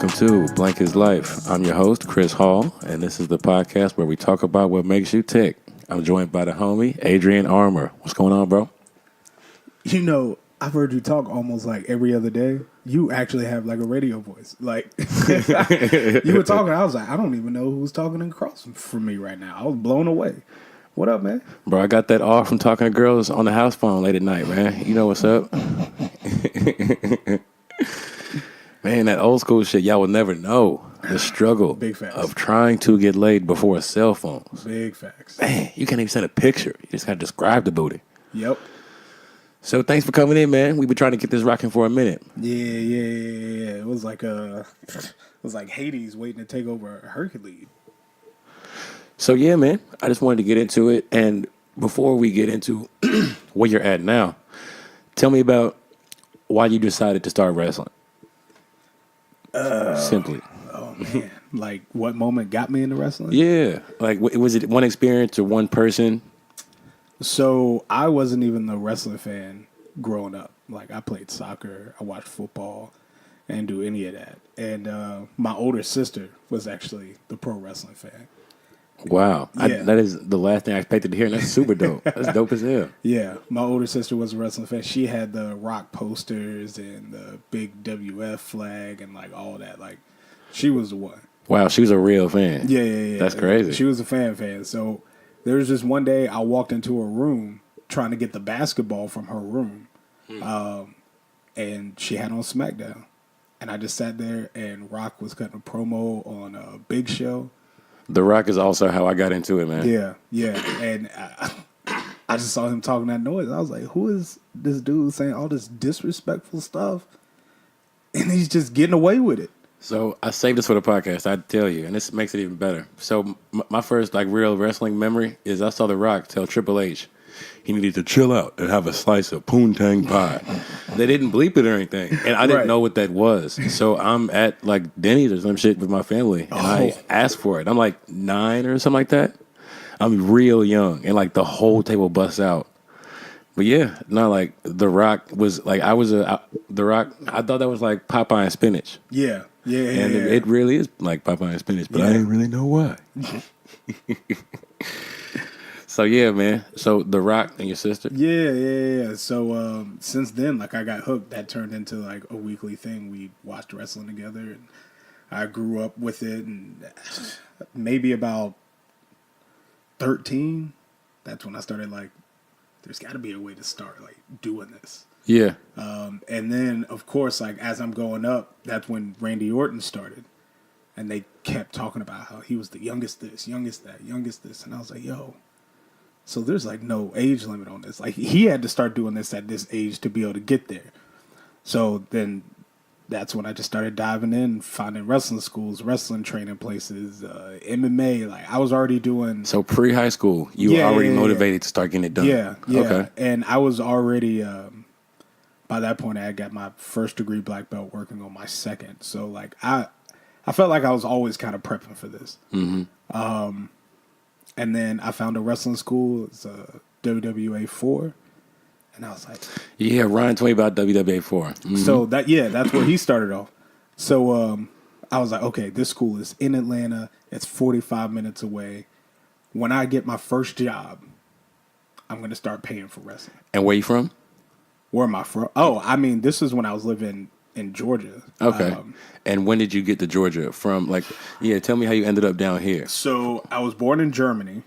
welcome to Blank is Life. I'm your host, Chris Hall, and this is the podcast where we talk about what makes you tick. I'm joined by the homie, Adrian Armour. What's going on, bro? You know, I've heard you talk almost like every other day. You actually have like a radio voice. Like, you were talking, I was like, I don't even know who's talking across from me right now. I was blown away. What up, man? Bro, I got that off from talking to girls on the house phone late at night, man. You know what's up? Man, that old school shit, y'all will never know the struggle Big facts. of trying to get laid before cell phones. Big facts. Man, you can't even send a picture. You just got to describe the booty. Yep. So thanks for coming in, man. We've been trying to get this rocking for a minute. Yeah. It was like Hades waiting to take over Hercules. So yeah, man, I just wanted to get into it. And before we get into where you're at now, tell me about why you decided to start wrestling. Simply. Oh, man. Like, what moment got me into wrestling? Yeah. Like, was it one experience or one person? So, I wasn't even a wrestling fan growing up. Like, I played soccer, I watched football, I didn't do any of that. And my older sister was actually the pro wrestling fan. Wow. Yeah. That is the last thing I expected to hear, and that's super dope. That's dope as hell. Yeah, my older sister was a wrestling fan. She had the Rock posters and the big WF flag and like all that. Like, she was the one. Wow, she was a real fan. Yeah. That's crazy. She was a fan. So there was just one day I walked into her room trying to get the basketball from her room, and she had on SmackDown, and I just sat there and Rock was cutting a promo on a Big Show. The Rock is also how I got into it, man. Yeah. And I just saw him talking that noise. I was like, who is this dude saying all this disrespectful stuff? And he's just getting away with it. So I saved this for the podcast, I tell you, and this makes it even better. So my first like real wrestling memory is I saw The Rock tell Triple H he needed to chill out and have a slice of poontang pie. They didn't bleep it or anything, and I didn't know what that was. So I'm at like Denny's or some shit with my family, and I asked for it. I'm like 9 or something like that. I'm real young, and like the whole table busts out. But yeah, no, like The Rock was like The Rock. I thought that was like Popeye and spinach. Yeah. And it really is like Popeye and spinach, but I didn't really know why. So yeah, man. So The Rock and your sister. Yeah. So since then, like I got hooked. That turned into like a weekly thing. We watched wrestling together, and I grew up with it. And maybe about 13, that's when I started like, there's got to be a way to start like doing this. Yeah. And then, of course, like as I'm going up, that's when Randy Orton started. And they kept talking about how he was the youngest this, youngest that, youngest this. And I was like, yo, so there's like no age limit on this. Like he had to start doing this at this age to be able to get there. So then that's when I just started diving in, finding wrestling schools, wrestling training places, MMA. Like I was already doing. So pre-high school, you were already motivated to start getting it done. Yeah. Okay. And I was already, by that point, I had got my first degree black belt working on my second. So like I felt like I was always kind of prepping for this. Mm-hmm. And then I found a wrestling school. It's WWA 4. And I was like... Yeah, Ryan told me about WWA 4. Mm-hmm. So, that's where he started off. So, I was like, okay, this school is in Atlanta. It's 45 minutes away. When I get my first job, I'm going to start paying for wrestling. And where you from? Where am I from? Oh, I mean, this is when I was living in Georgia. Okay. And when did you get to Georgia from? Like, yeah, tell me how you ended up down here. So I was born in Germany.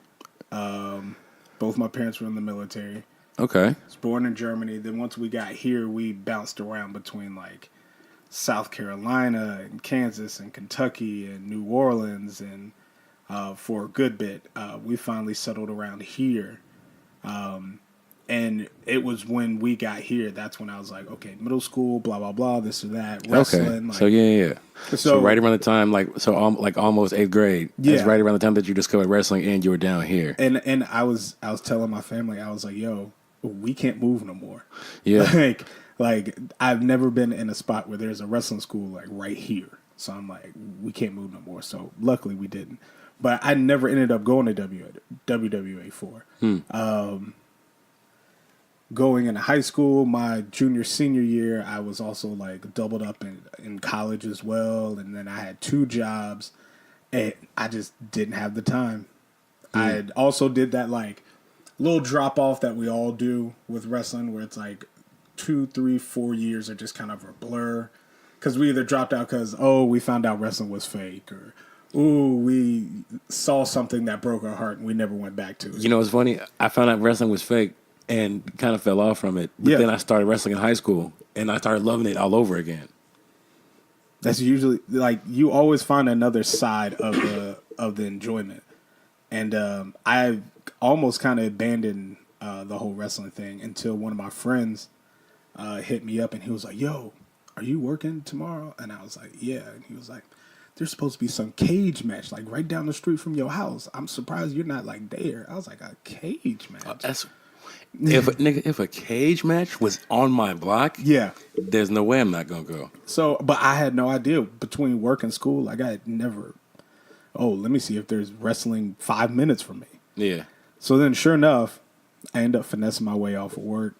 Both my parents were in the military. Okay. I was born in Germany. Then once we got here, we bounced around between like South Carolina and Kansas and Kentucky and New Orleans. And for a good bit, we finally settled around here. And it was when we got here, that's when I was like, okay, middle school, blah, blah, blah, this or that, wrestling. Okay. Like, So, yeah. So right around the time, like almost 8th grade. Yeah. That's right around the time that you discovered wrestling and you were down here. And I was telling my family, I was like, yo, we can't move no more. Yeah. Like I've never been in a spot where there's a wrestling school like right here. So I'm like, we can't move no more. So luckily we didn't. But I never ended up going to WWA 4. going into high school, my junior, senior year, I was also like doubled up in college as well. And then I had 2 jobs and I just didn't have the time. I also did that like little drop off that we all do with wrestling where it's like 2, 3, 4 years are just kind of a blur. Because we either dropped out because, we found out wrestling was fake or, we saw something that broke our heart and we never went back to it. You know, it's funny. I found out wrestling was fake and kind of fell off from it. But then I started wrestling in high school and I started loving it all over again. That's usually like you always find another side of the enjoyment. And I almost kind of abandoned the whole wrestling thing until one of my friends hit me up and he was like, "Yo, are you working tomorrow?" And I was like, "Yeah." And he was like, "There's supposed to be some cage match like right down the street from your house. I'm surprised you're not like there." I was like, "A cage match?" If a cage match was on my block, Yeah. there's no way I'm not gonna go. So, but I had no idea between work and school. Like I had never. Let me see if there's wrestling 5 minutes from me. Yeah. So then, sure enough, I ended up finessing my way off of work.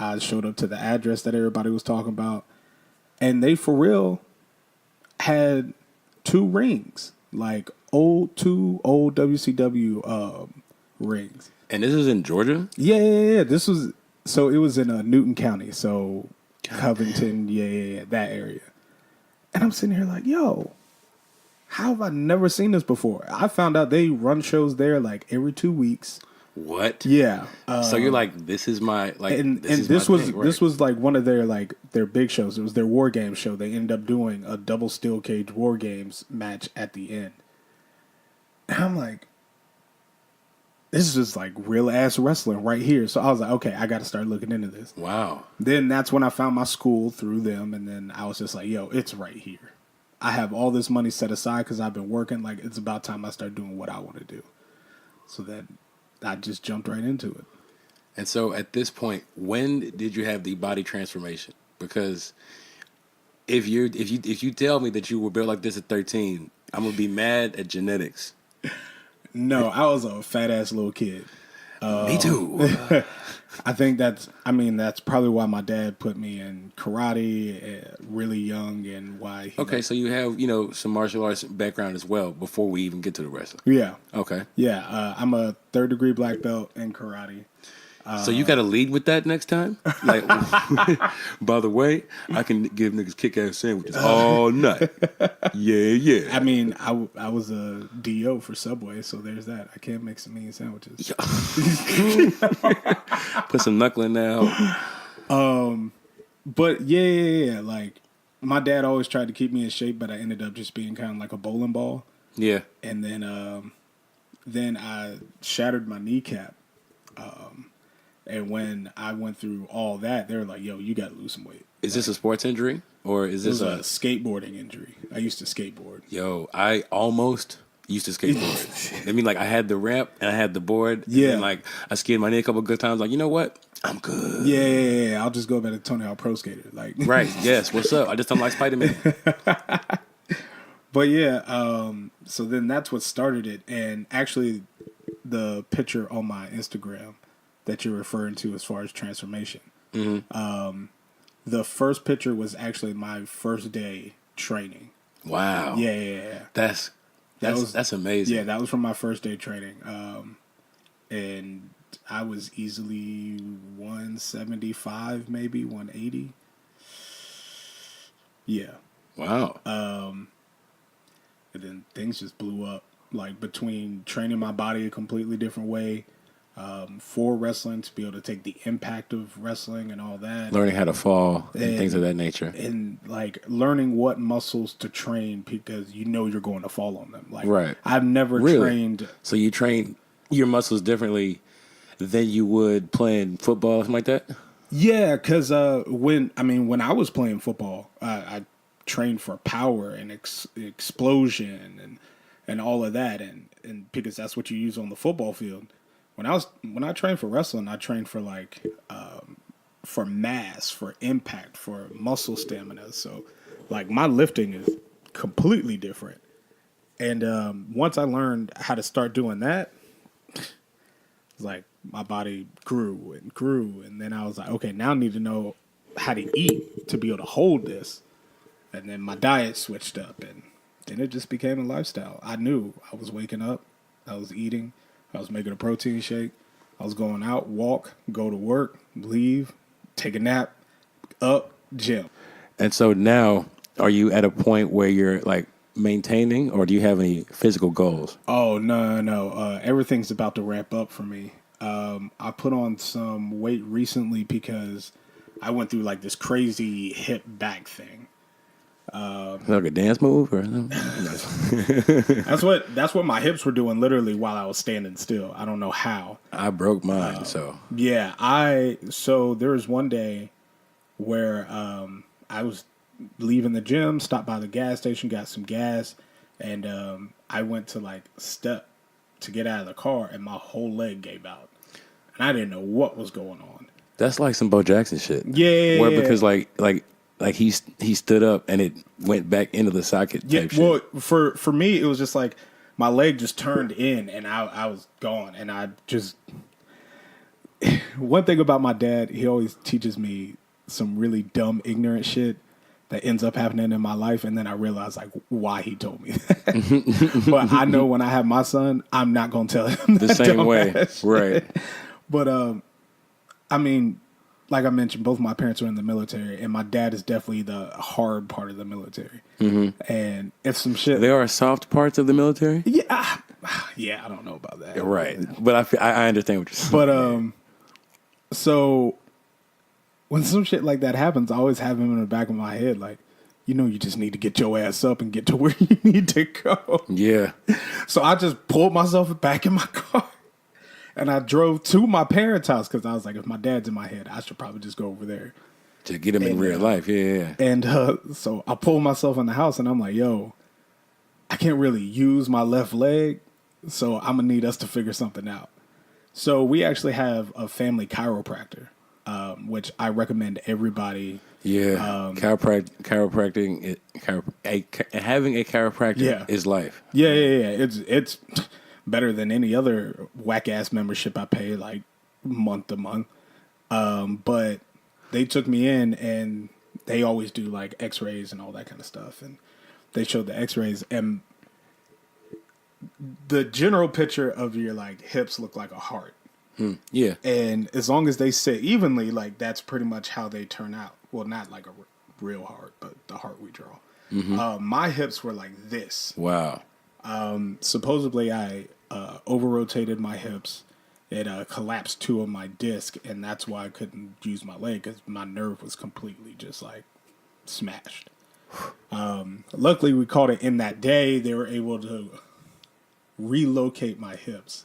I showed up to the address that everybody was talking about, and they for real had 2 rings, like two old WCW rings. And this is in Georgia? Yeah. This was it was in Newton County, so Covington, that area. And I'm sitting here like, yo, how have I never seen this before? I found out they run shows there like every 2 weeks. What? Yeah. So you're like, this is my like, and this this was thing, right? this was like one of their big shows. It was their War Games show. They ended up doing a double steel cage War Games match at the end. And I'm like, this is just like real ass wrestling right here. So I was like, okay, I got to start looking into this. Wow. Then that's when I found my school through them, and then I was just like, yo, it's right here. I have all this money set aside because I've been working. Like, it's about time I start doing what I want to do. So then I just jumped right into it. And so at this point, when did you have the body transformation? Because if you tell me that you were built like this at 13, I'm gonna be mad at genetics. No, I was a fat ass little kid. Me too. I think that's probably why my dad put me in karate really young, and why. So you have, some martial arts background as well before we even get to the wrestling. Yeah. Okay. Yeah, I'm a 3rd degree black belt in karate. So you got to lead with that next time? Like, by the way, I can give niggas kick-ass sandwiches all night. Yeah. I mean, I was a DO for Subway, so there's that. I can't make some mean sandwiches. Put some knuckling now. But yeah. Like, my dad always tried to keep me in shape, but I ended up just being kind of like a bowling ball. Yeah. And then I shattered my kneecap. And when I went through all that, they were like, yo, you got to lose some weight. Is this a sports injury? Or is this a skateboarding injury? I used to skateboard. Yo, I almost used to skateboard. I mean, like, I had the ramp and I had the board. Yeah. And like, I skied my knee a couple of good times. Like, you know what? I'm good. Yeah. I'll just go back to Tony Hawk Pro Skater. Like, right. Yes. What's up? I just don't like Spider-Man. But yeah, so then that's what started it. And actually, the picture on my Instagram that you're referring to as far as transformation, the first picture was actually my first day training. Wow. Yeah. That's amazing. Yeah, that was from my first day training. And I was easily 175, maybe 180. Yeah. Wow. And then things just blew up. Like, between training my body a completely different way, for wrestling, to be able to take the impact of wrestling and all that. Learning how to fall and things of that nature. And, like, learning what muscles to train because you're going to fall on them. Like, right. I've never trained. So you train your muscles differently than you would playing football, something like that? Yeah, because when I was playing football, I trained for power and explosion and all of that, and because that's what you use on the football field. When I trained for wrestling, I trained for for mass, for impact, for muscle stamina. So, like, my lifting is completely different. And once I learned how to start doing that, I was It's like my body grew and grew, and then I was like, okay, now I need to know how to eat to be able to hold this. And then my diet switched up, and then it just became a lifestyle. I knew I was waking up, I was eating, I was making a protein shake, I was going out, walk, go to work, leave, take a nap, up, gym. And so now, are you at a point where you're like maintaining, or do you have any physical goals? Oh, no. Everything's about to ramp up for me. I put on some weight recently because I went through like this crazy hip back thing. Like a dance move, or That's what my hips were doing literally while I was standing still. I don't know how. I broke mine, so Yeah, so there was one day where I was leaving the gym, stopped by the gas station, got some gas, and I went to like step to get out of the car, and my whole leg gave out, and I didn't know what was going on. that's like some Bo Jackson shit. Yeah, where because like he stood up and it went back into the socket. yeah. Type Well, shit. for me, it was just like my leg just turned in, and I was gone, and I just. One thing about my dad, he always teaches me some really dumb, ignorant shit that ends up happening in my life, and then I realize like why he told me that. But I know when I have my son, I'm not gonna tell him The that same way, dumbass shit. right? But I mean, like I mentioned, both my parents were in the military, and my dad is definitely the hard part of the military. Mm-hmm. And if some shit, There are soft parts of the military, yeah, I don't know about that, right? But I understand what you're saying. But so when some shit like that happens, I always have him in the back of my head, like, you just need to get your ass up and get to where you need to go. Yeah. So I just pulled myself back in my car, and I drove to my parents' house because I was like, if my dad's in my head, I should probably just go over there. To get him in real life, yeah. And so I pulled myself in the house, and I'm like, yo, I can't really use my left leg, so I'm going to need us to figure something out. So we actually have a family chiropractor, which I recommend everybody. Yeah, chiropractic, having a chiropractor is life. Yeah. It's better than any other whack ass membership I pay like month to month. But they took me in, and they always do like X-rays and all that kind of stuff, and they showed the X-rays, and the general picture of your like hips look like a heart. Yeah. And as long as they sit evenly, like that's pretty much how they turn out. Well, not like a real heart, but the heart we draw. Mm-hmm. My hips were like this. Wow. Supposedly I over-rotated my hips. It collapsed two of my disc, and that's why I couldn't use my leg, because my nerve was completely just like smashed. Luckily, we caught it in that day. They were able to relocate my hips.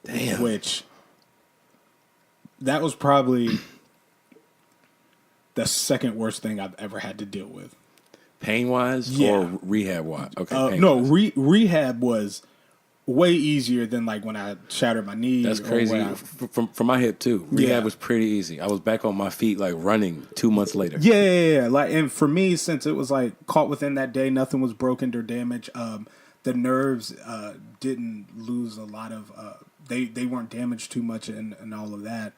Damn. Which, that was probably the second worst thing I've ever had to deal with. Pain-wise or rehab-wise? Okay. No, rehab was way easier than like when I shattered my knee. That's crazy. From my hip, too. Rehab was pretty easy. I was back on my feet, like, running 2 months later. Yeah. Like, and for me, since it was like caught within that day, nothing was broken or damaged. The nerves didn't lose a lot of... They weren't damaged too much and all of that.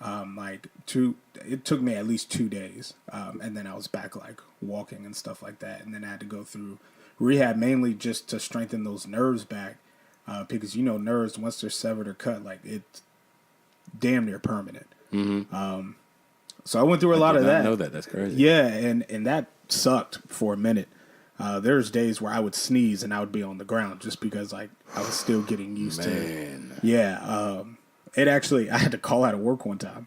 It took me at least 2 days, and then I was back like walking and stuff like that, and then I had to go through rehab mainly just to strengthen those nerves back, because nerves, once they're severed or cut, like it's damn near permanent. Mm-hmm. So I went through a lot of that. I know that. That's crazy. Yeah, and that sucked for a minute. There's days where I would sneeze and I would be on the ground just because like I was still getting used to it. Yeah. It actually, I had to call out of work one time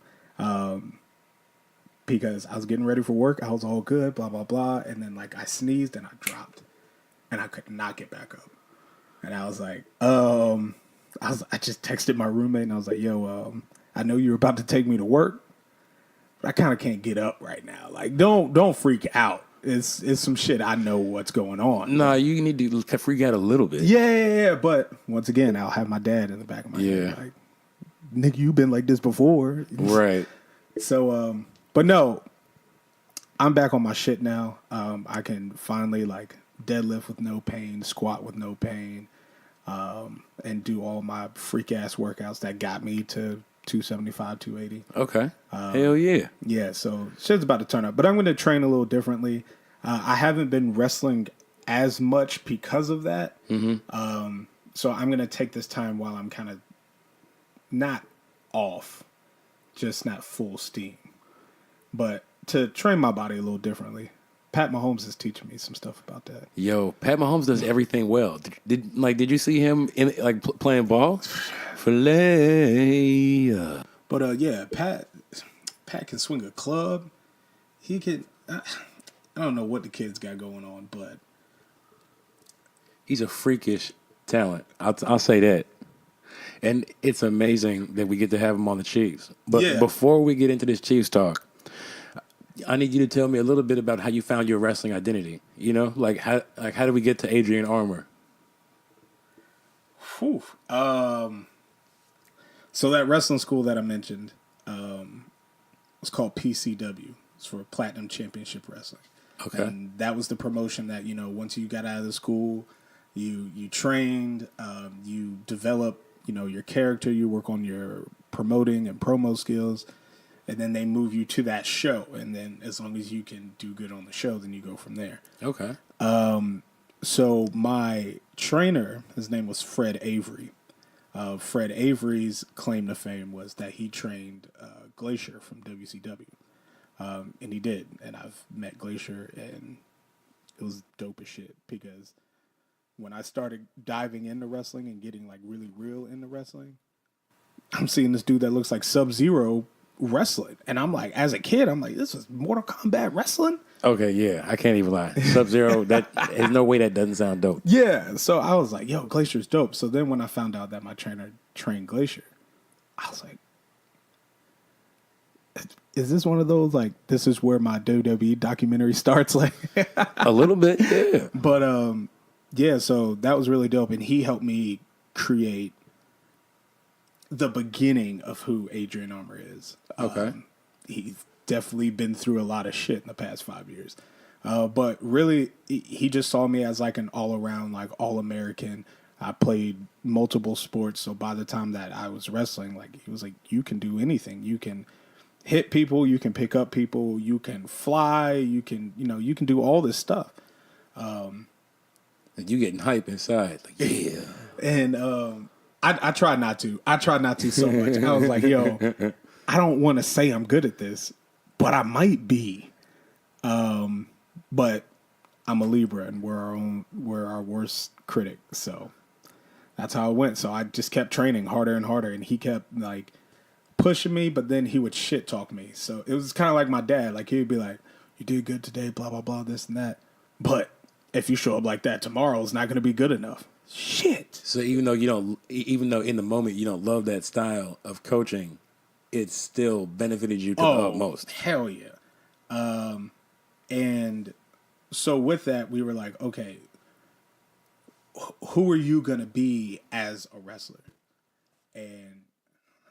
because I was getting ready for work. I was all good, blah, blah, blah. And then like I sneezed and I dropped and I could not get back up. And I was like, I just texted my roommate and I was like, yo, I know you're about to take me to work, but I kind of can't get up right now. Like, don't freak out. It's some shit. I know what's going on. No, you need to freak out a little bit. Yeah. But once again, I'll have my dad in the back of my head. Like, nigga, you've been like this before. Right. So, but no, I'm back on my shit now. I can finally like deadlift with no pain, squat with no pain. and do all my freak ass workouts that got me to 275, 280. Okay. Hell yeah. Yeah, so shit's about to turn up. But I'm going to train a little differently. I haven't been wrestling as much because of that. So I'm going to take this time while I'm kind of not off, just not full steam. But to train my body a little differently. Pat Mahomes is teaching me some stuff about that. Yo, Pat Mahomes does everything well. Did you see him playing ball? Filet. But yeah, Pat can swing a club. He can. I don't know what the kid's got going on, but He's a freakish talent. I'll say that. And it's amazing that we get to have him on the Chiefs. But before we get into this Chiefs talk, I need you to tell me a little bit about how you found your wrestling identity. You know, how did we get to Adrian Armour? Whew. So that wrestling school that I mentioned was called PCW. It's for Platinum Championship Wrestling. Okay. And that was the promotion that, once you got out of the school, you trained, you develop, your character, you work on your promoting and promo skills, and then they move you to that show. And then as long as you can do good on the show, then you go from there. Okay. So my trainer, his name was Fred Avery. Fred Avery's claim to fame was that he trained Glacier from WCW. And he did. And I've met Glacier, and it was dope as shit. Because when I started diving into wrestling and getting really real into wrestling, I'm seeing this dude that looks like Sub-Zero wrestling. And I'm like, as a kid, I'm like, this is Mortal Kombat wrestling? Okay, yeah. I can't even lie. Sub-Zero, there's no way that doesn't sound dope. Yeah. So I was like, yo, Glacier's dope. So then when I found out that my trainer trained Glacier, I was like, is this one of those, this is where my WWE documentary starts? A little bit, yeah. But, yeah, so that was really dope. And he helped me create the beginning of who Adrian Armour is. Okay. He's definitely been through a lot of shit in the past 5 years. But really, he just saw me as an all-around, all-American. I played multiple sports. So by the time that I was wrestling, he was like, you can do anything. You can hit people. You can pick up people. You can fly. You can, you can do all this stuff. And you getting hype inside. Yeah. And I tried not to. I tried not to so much. I was like, yo, I don't want to say I'm good at this, but I might be. But I'm a Libra, and we're our worst critic. So that's how it went. So I just kept training harder and harder, and he kept pushing me, but then he would shit talk me. So it was kind of like my dad. He would be like, you did good today, blah, blah, blah, this and that. But if you show up like that tomorrow, it's not going to be good enough. Shit. So even though in the moment you don't love that style of coaching, it still benefited you to the utmost. Hell yeah. And so with that, we were like, okay, who are you going to be as a wrestler? And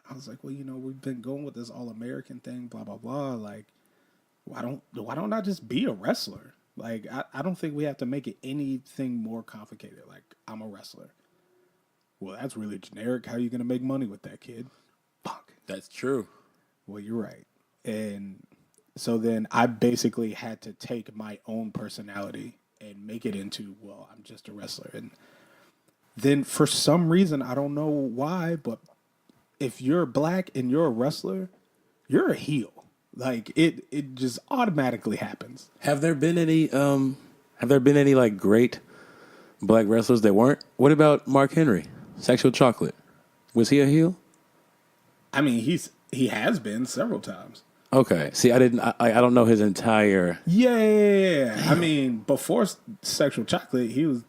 I was like, well, we've been going with this all-American thing, blah, blah, blah. Why don't I just be a wrestler? I don't think we have to make it anything more complicated. I'm a wrestler. Well, that's really generic. How are you going to make money with that, kid? Fuck. That's true. Well, you're right. And so then I basically had to take my own personality and make it into, well, I'm just a wrestler. And then for some reason, I don't know why, but if you're black and you're a wrestler, you're a heel. It just automatically happens. Have there been any great black wrestlers that weren't? What about Mark Henry? Sexual Chocolate. Was he a heel? I mean, he has been several times. Okay. See, I don't know his entire. Yeah. I mean, before Sexual Chocolate, he was,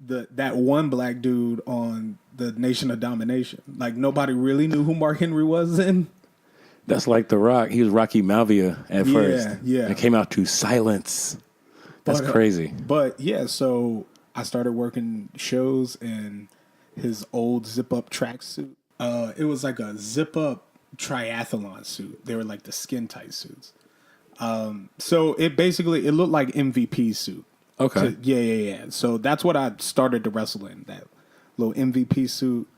that one black dude on the Nation of Domination. Nobody really knew who Mark Henry was then. That's like The Rock. He was Rocky Malvia at first. Yeah. And came out to silence. That's crazy. But yeah, so I started working shows in his old zip-up tracksuit. It was like a zip-up triathlon suit. They were the skin-tight suits. So it looked like MVP's suit. Okay. Yeah. So that's what I started to wrestle in. That little MVP suit,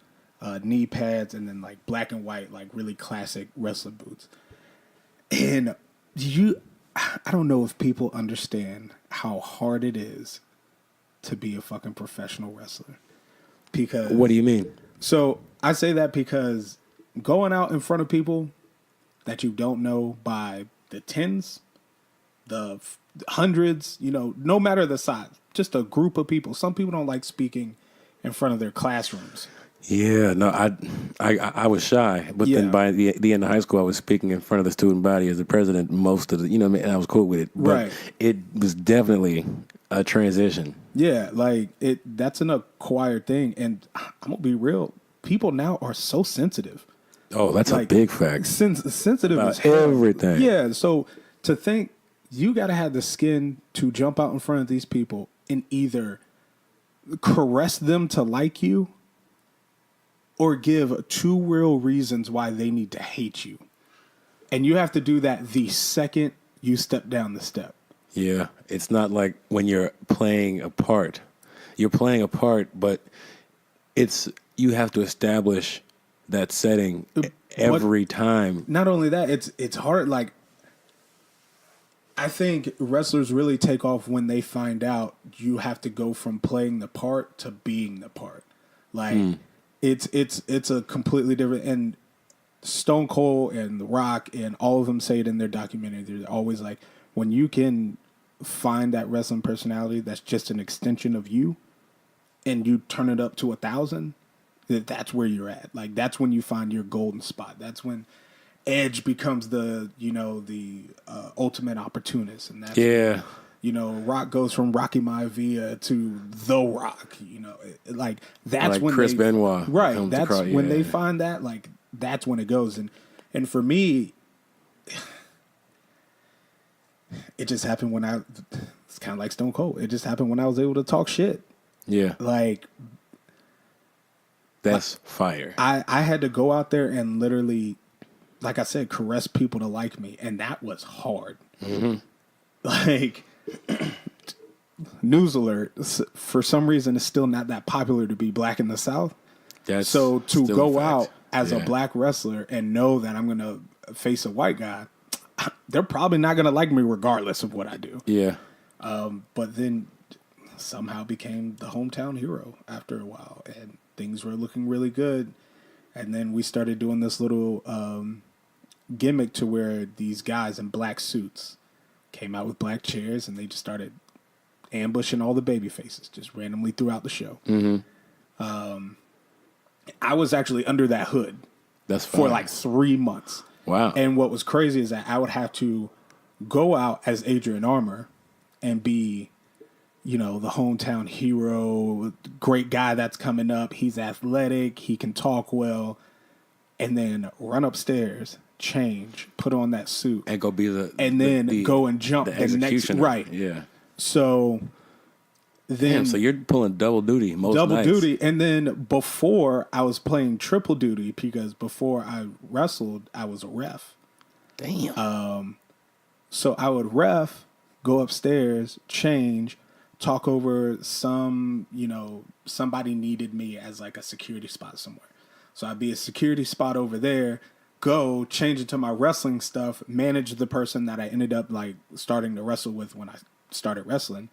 knee pads, and then like black and white, like really classic wrestling boots. And I don't know if people understand how hard it is to be a fucking professional wrestler. Because What do you mean? So I say that because going out in front of people that you don't know by the tens, the hundreds, no matter the size, just a group of people. Some people don't like speaking in front of their classrooms. Yeah, no, I was shy, but then Yeah. by the end of high school, I was speaking in front of the student body as the president most of the, what I mean, and I was cool with it. But Right. it was definitely a transition. Yeah, like that's an acquired thing. And I'm gonna be real, people now are so sensitive. Oh, that's Like, a big fact. Sensitive About as hell. everything. Yeah, so to think you got to have the skin to jump out in front of these people and either caress them to like you or give two real reasons why they need to hate you. And you have to do that the second you step down the step. Yeah, it's not like when you're playing a part. You're playing a part, but you have to establish that setting every time. Not only that, it's hard. Like, I think wrestlers really take off when they find out you have to go from playing the part to being the part. Like, it's a completely different. And Stone Cold and The Rock and all of them say it in their documentary. They're always like, when you can find that wrestling personality that's just an extension of you, and you turn it up to 1,000, that's where you're at. Like, that's when you find your golden spot. That's when Edge becomes the ultimate opportunist, and that's when, Rock goes from Rocky Maivia to The Rock. Like that's like when Chris Benoit, right? That's when they find that. Like that's when it goes, and for me, it just happened when it's kind of like Stone Cold. It just happened when I was able to talk shit. Yeah, Like. That's fire. I had to go out there and literally, like I said, caress people to like me, and that was hard. Mm-hmm. Like, news alert, for some reason, it's still not that popular to be black in the South. So to go out as a black wrestler and know that I'm going to face a white guy, they're probably not going to like me regardless of what I do. Yeah. But then somehow became the hometown hero after a while, and things were looking really good. And then we started doing this little gimmick to where these guys in black suits came out with black chairs, and they just started ambushing all the baby faces just randomly throughout the show. Mm-hmm. I was actually under that hood for like 3 months. Wow. And what was crazy is that I would have to go out as Adrian Armour and be, the hometown hero, great guy that's coming up. He's athletic. He can talk well. And then run upstairs, change, put on that suit. And go be go and jump the executioner. Right. Yeah. So then. Damn, so you're pulling double duty most nights. Double duty. And then before, I was playing triple duty because before I wrestled, I was a ref. Damn. So I would ref, go upstairs, change, talk over somebody needed me as like a security spot somewhere. So I'd be a security spot over there, go change into my wrestling stuff, manage the person that I ended up like starting to wrestle with when I started wrestling,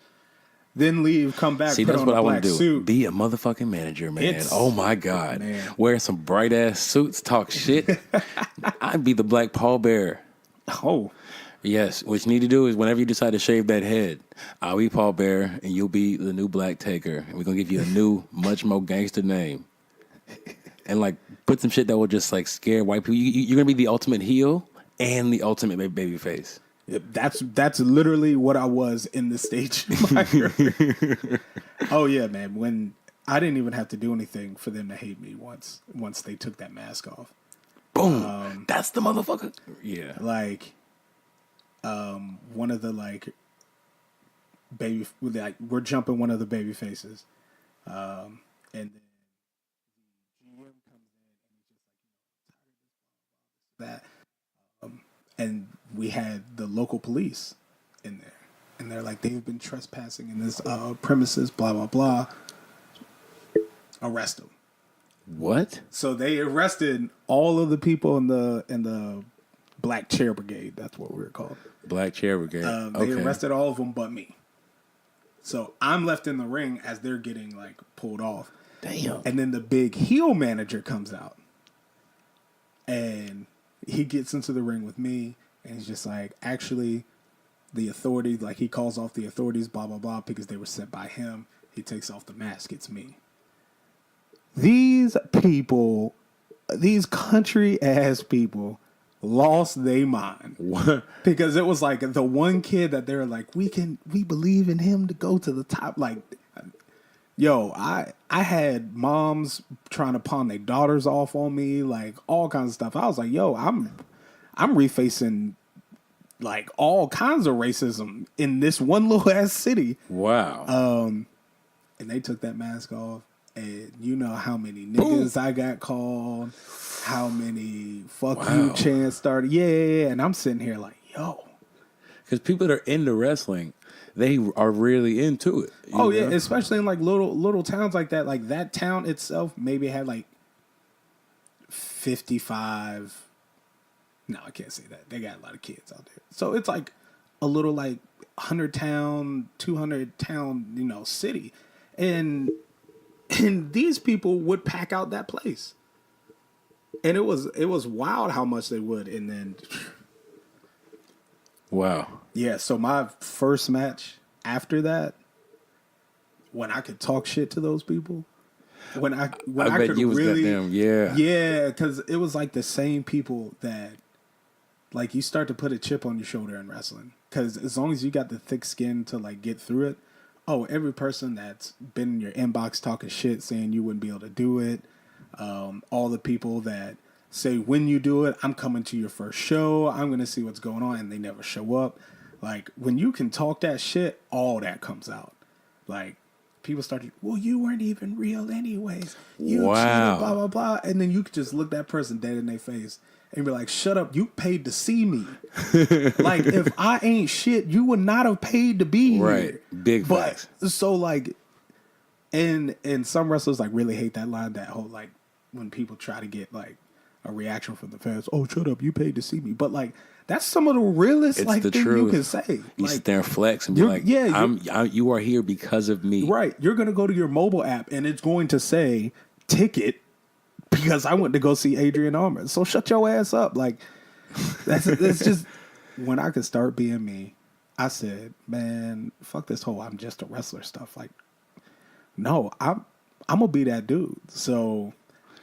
then leave, come back, put that's on what a I black want to do. suit. Be a motherfucking manager, man. Oh my God. Man. Wear some bright ass suits, talk shit. I'd be the black pallbearer. Oh. Yes, what you need to do is whenever you decide to shave that head, I'll be pallbearer and you'll be the new black taker. And we're going to give you a new, much more gangster name. And like put some shit that will just like scare white people. You're going to be the ultimate heel and the ultimate baby face. Yep, that's literally what I was in the stage of my career. Oh yeah, man. When I didn't even have to do anything for them to hate me once they took that mask off. Boom. That's the motherfucker. Yeah. Like one of the we're jumping one of the baby faces. And then GM comes in and he's just like, that. And we had the local police in there. and they're like, they've been trespassing in this premises, blah blah blah. Arrest them. What? So they arrested all of the people in the Black Chair Brigade. That's what we were called. Black Chair Brigade. They arrested all of them but me. So I'm left in the ring as they're getting like pulled off. Damn. And then the big heel manager comes out. And he gets into the ring with me. And he's just like, actually, the authorities, like he calls off the authorities, blah, blah, blah, because they were sent by him. He takes off the mask. It's me. These people, these country ass people lost their mind. What? Because it was like the one kid that they were like, we believe in him to go to the top. Like, yo, I had moms trying to pawn their daughters off on me, like all kinds of stuff. I was like, yo, I'm refacing like all kinds of racism in this one little ass city. Wow. And they took that mask off, and you know how many niggas I got called, how many fuck you chants started. Yeah. And I'm sitting here like, yo. Because people that are into wrestling, they are really into it. Oh, yeah, especially in like little towns like that. Like that town itself maybe had like 55. No, I can't say that. They got a lot of kids out there. So it's like a little like 100 town, 200 town, city. And these people would pack out that place. And it was wild how much they would. And then wow. Yeah, so my first match after that, when I could talk shit to those people, when I bet could you was really, goddamn, yeah, because it was like the same people that, like, you start to put a chip on your shoulder in wrestling. Because as long as you got the thick skin to like get through it, every person that's been in your inbox talking shit, saying you wouldn't be able to do it, all the people that say when you do it, I'm coming to your first show, I'm gonna see what's going on, and they never show up. Like, when you can talk that shit, all that comes out. Like, people start to, well, you weren't even real anyways. You cheated, blah, blah, blah. And then you could just look that person dead in their face and be like, shut up, you paid to see me. Like, if I ain't shit, you would not have paid to be here. Right. Big facts. So, like, and some wrestlers, like, really hate that line, that whole, like, when people try to get, like, a reaction from the fans, oh, shut up, you paid to see me. But, like, that's some of the realest thing you can say. You like, sit there and flex and be like, you are here because of me. Right. You're going to go to your mobile app and it's going to say ticket because I went to go see Adrian Armour. So shut your ass up. Like, that's just, when I could start being me, I said, man, fuck this whole I'm just a wrestler stuff. Like, no, I'm going to be that dude. So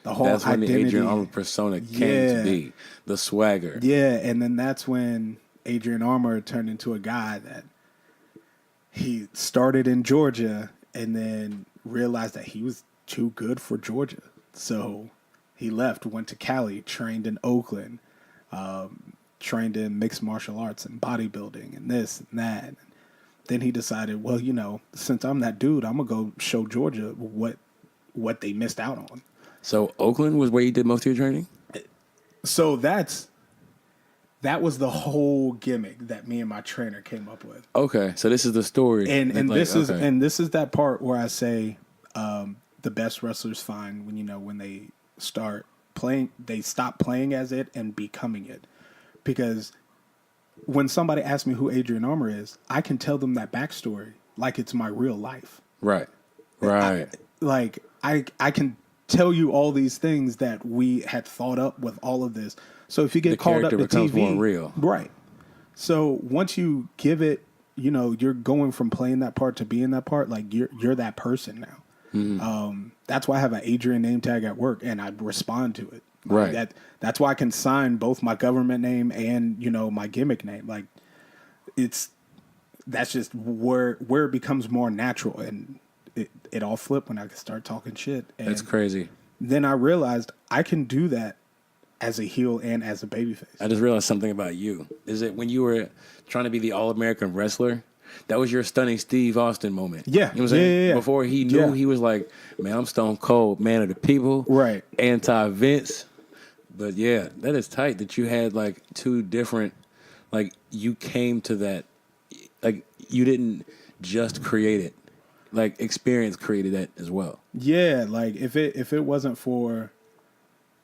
the whole that's when identity, the Adrian Armour persona came to be, the swagger. Yeah, and then that's when Adrian Armour turned into a guy that he started in Georgia and then realized that he was too good for Georgia. So he left, went to Cali, trained in Oakland, trained in mixed martial arts and bodybuilding and this and that. And then he decided, well, since I'm that dude, I'm going to go show Georgia what they missed out on. So Oakland was where you did most of your training? So that was the whole gimmick that me and my trainer came up with. Okay, so this is the story, and this is that part where I say the best wrestlers find when they start playing, they stop playing as it and becoming it. Because when somebody asks me who Adrian Armour is, I can tell them that backstory like it's my real life. Right. I can tell you all these things that we had thought up with all of this. So if you get called up to TV, more real. Right. So once you give it, you're going from playing that part to being that part. Like you're that person now. Mm-hmm. That's why I have an Adrian name tag at work, and I respond to it. Right. That's why I can sign both my government name and my gimmick name. Like that's just where it becomes more natural, and it all flipped when I could start talking shit. And that's crazy. Then I realized I can do that as a heel and as a babyface. I just realized something about you. Is it when you were trying to be the All-American wrestler, that was your stunning Steve Austin moment? Yeah. You know what I'm saying? Yeah. Before he knew, he was like, man, I'm stone cold, man of the people. Right. Anti-Vince. But yeah, that is tight that you had like two different, like you came to that like you didn't just create it. Like experience created that as well. Yeah, like if it wasn't for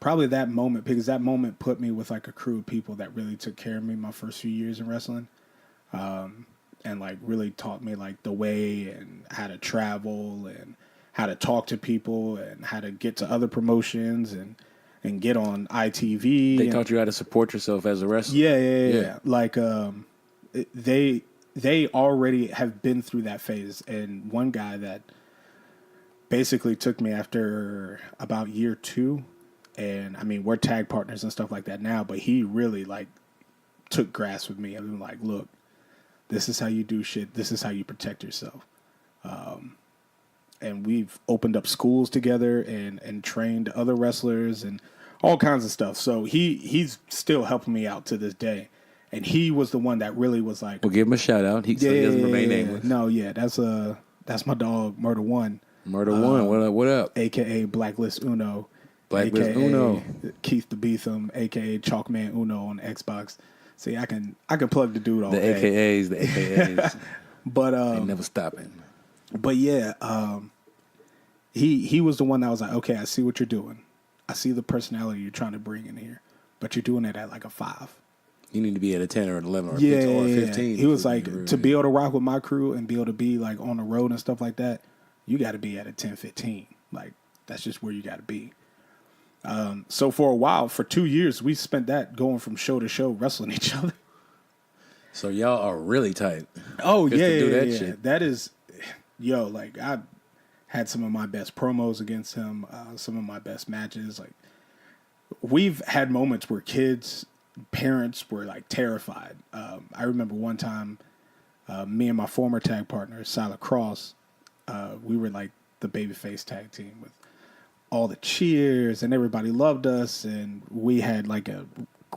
probably that moment, because that moment put me with like a crew of people that really took care of me my first few years in wrestling, and like really taught me like the way and how to travel and how to talk to people and how to get to other promotions and get on ITV. They taught you how to support yourself as a wrestler. Yeah. Like they already have been through that phase, and one guy that basically took me after about year 2. And I mean, we're tag partners and stuff like that now, but he really like took grasp with me and was like, look, this is how you do shit. This is how you protect yourself. And we've opened up schools together and trained other wrestlers and all kinds of stuff. So he's still helping me out to this day. And he was the one that really was like, We'll give him a shout out. He doesn't remain nameless. No, yeah, that's my dog, Murder One. Murder One, what up? AKA Blacklist Uno. Blacklist AKA Uno. Keith the Beetham, AKA Chalkman Uno on Xbox. See, I can plug the dude all The day. AKAs. But They never stopping. But yeah, he was the one that was like, okay, I see what you're doing. I see the personality you're trying to bring in here, but you're doing it at like a 5. You need to be at a 10 or an 11 or a Yeah, 15 or a 15. He was like, to be able to rock with my crew and be able to be like on the road and stuff like that, you got to be at a 10, 15. Like, that's just where you got to be. So for a while, for 2 years, we spent that going from show to show wrestling each other. So y'all are really tight. Oh, Just yeah, to do that yeah. shit. That is, like, I had some of my best promos against him, some of my best matches. Like, we've had moments where parents were, like, terrified. I remember one time, me and my former tag partner, Silent Cross, we were, like, the babyface tag team with all the cheers, and everybody loved us, and we had, like, a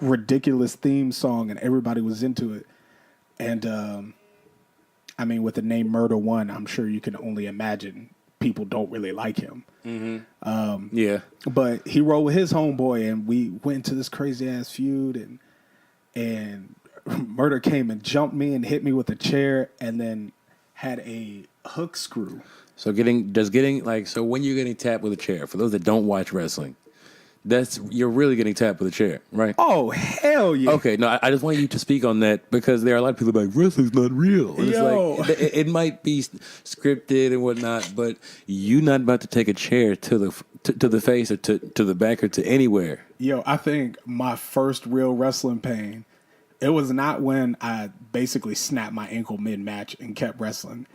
ridiculous theme song, and everybody was into it. And, I mean, with the name Murder One, I'm sure you can only imagine people don't really like him. Mm-hmm. Yeah. But he rolled with his homeboy, and we went into this crazy-ass feud, and Murder came and jumped me and hit me with a chair and then had a hook screw. So when you're getting tapped with a chair, for those that don't watch wrestling, you're really getting tapped with a chair, right? Oh, hell yeah. Okay, no, I just want you to speak on that because there are a lot of people like, wrestling's not real. And Yo. It's like, it might be scripted and whatnot, but you're not about to take a chair to the face or to the back or to anywhere. Yo, I think my first real wrestling pain, it was not when I basically snapped my ankle mid-match and kept wrestling.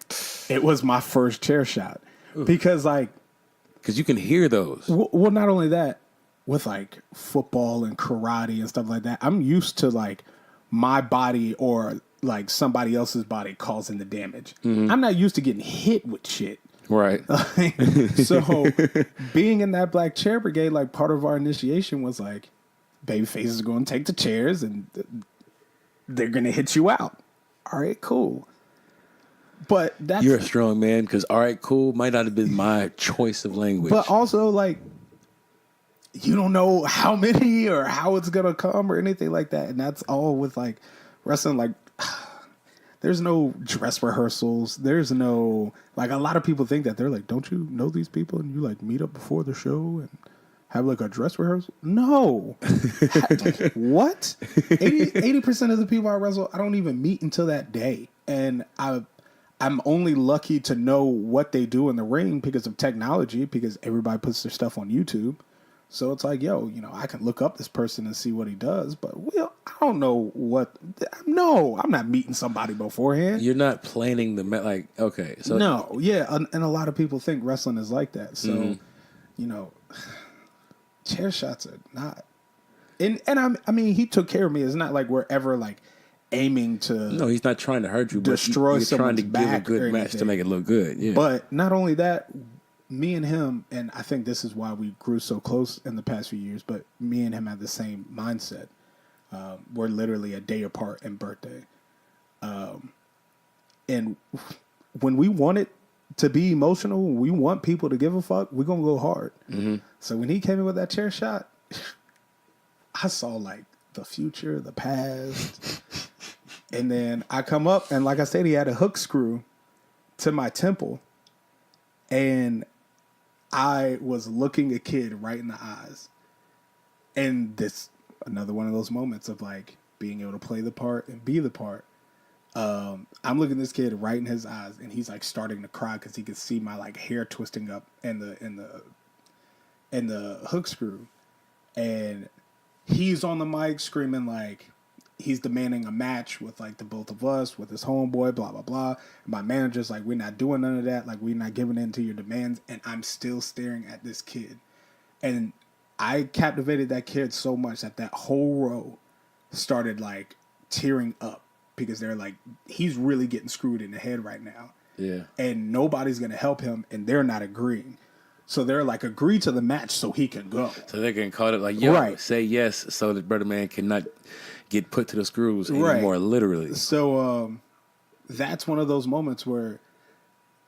It was my first chair shot. Because you can hear those. Well, not only that, with like football and karate and stuff like that, I'm used to like my body or like somebody else's body causing the damage. Mm-hmm. I'm not used to getting hit with shit. Right. So being in that black chair brigade, like part of our initiation was like, baby faces are going to take the chairs and they're going to hit you out. All right, cool. But that's... You're a strong man because, all right, cool, might not have been my choice of language. But also, like, you don't know how many or how it's going to come or anything like that. And that's all with, like, wrestling. Like, there's no dress rehearsals. There's no... Like, a lot of people think that. They're like, don't you know these people? And you, like, meet up before the show and have, like, a dress rehearsal? No. What? 80% of the people I wrestle, I don't even meet until that day. And I'm only lucky to know what they do in the ring because of technology, because everybody puts their stuff on YouTube. So it's like, yo, I can look up this person and see what he does, but I don't know what. No, I'm not meeting somebody beforehand. You're not planning the okay. So no, yeah, and a lot of people think wrestling is like that. So, chair shots are not. And I mean, he took care of me. It's not like we're ever like aiming to. No, he's not trying to hurt you. Destroy but you're trying to someone's give a back good match to make it look good. Yeah. But not only that, me and him, and I think this is why we grew so close in the past few years, but me and him had the same mindset. We're literally a day apart in birthday. And when we want it to be emotional, when we want people to give a fuck, we're going to go hard. Mm-hmm. So when he came in with that chair shot, I saw like the future, the past. And then I come up, and like I said, he had a hook screw to my temple. And I was looking a kid right in the eyes. And this, another one of those moments of like being able to play the part and be the part. I'm looking this kid right in his eyes, and he's like starting to cry because he could see my like hair twisting up in the hook screw. And he's on the mic screaming like he's demanding a match with like the both of us, with his homeboy, blah, blah, blah. And my manager's like, we're not doing none of that. Like, we're not giving in to your demands. And I'm still staring at this kid. And I captivated that kid so much that that whole row started like tearing up because they're like, he's really getting screwed in the head right now. Yeah. And nobody's going to help him, and they're not agreeing. So they're like, agree to the match so he can go. So they're getting caught up like, yo, Right. say yes so that Brother Man cannot get put to the screws anymore, literally. So that's one of those moments where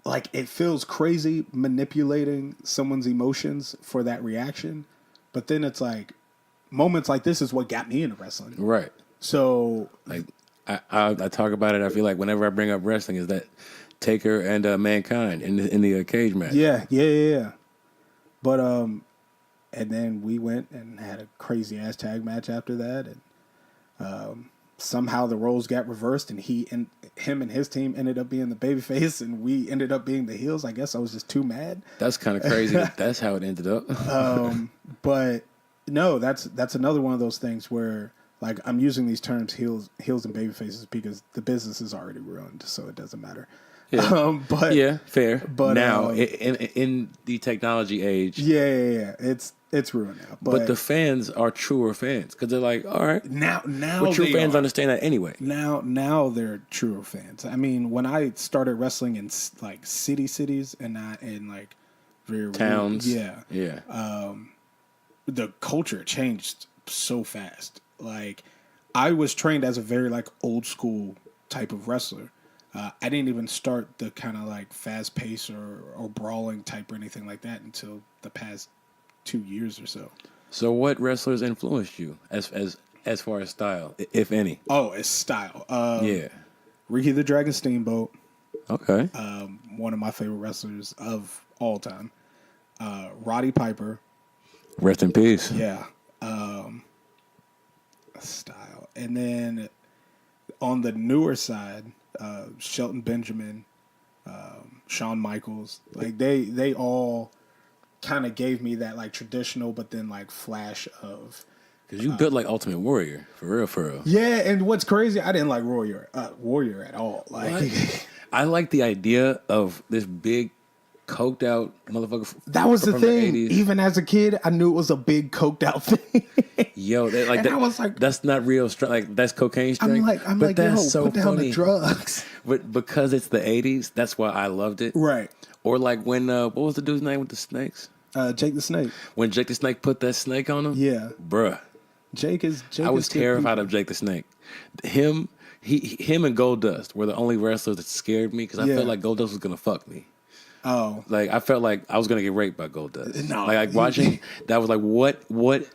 like it feels crazy manipulating someone's emotions for that reaction. But then it's like moments like this is what got me into wrestling. Right. So like I talk about it. I feel like whenever I bring up wrestling is that Taker and Mankind in the cage match. Yeah. But and then we went and had a crazy ass tag match after that, and somehow the roles got reversed, and him and his team ended up being the babyface, and we ended up being the heels. I guess I was just too mad. That's kind of crazy. That's how it ended up. But no, that's another one of those things where like I'm using these terms heels and babyfaces because the business is already ruined, so it doesn't matter. Yeah. But yeah, fair. But now in the technology age, yeah, it's ruined now. But the fans are truer fans because they're like, all right, now but true fans understand that anyway. Now they're truer fans. I mean, when I started wrestling in like cities and not in like very towns, yeah. The culture changed so fast. Like I was trained as a very like old school type of wrestler. I didn't even start the kind of like fast pace or brawling type or anything like that until the past 2 years or so. So what wrestlers influenced you as far as style, if any? Oh, it's style. Yeah. Ricky the Dragon Steamboat. Okay. One of my favorite wrestlers of all time. Roddy Piper. Rest in peace. Yeah. Style. And then on the newer side, Shelton Benjamin, Shawn Michaels, like they all kind of gave me that like traditional, but then like flash of. Because you built like Ultimate Warrior, for real. Yeah, and what's crazy, I didn't like Warrior at all. Like, I like the idea of this big, coked out motherfucker. That was the thing. The Even as a kid, I knew it was a big coked out thing. Yo, I was like, that's not real strength. Like that's cocaine strength. I'm but like, that's yo, so put down funny. the drugs. But because it's the '80s, that's why I loved it. Right. Or like when what was the dude's name with the snakes? Jake the Snake. When Jake the Snake put that snake on him. Yeah, bruh. Jake I was terrified of Jake the Snake. Him and Goldust were the only wrestlers that scared me because I felt like Goldust was gonna fuck me. Oh, like I felt like I was gonna get raped by Goldust. No, like watching that was like what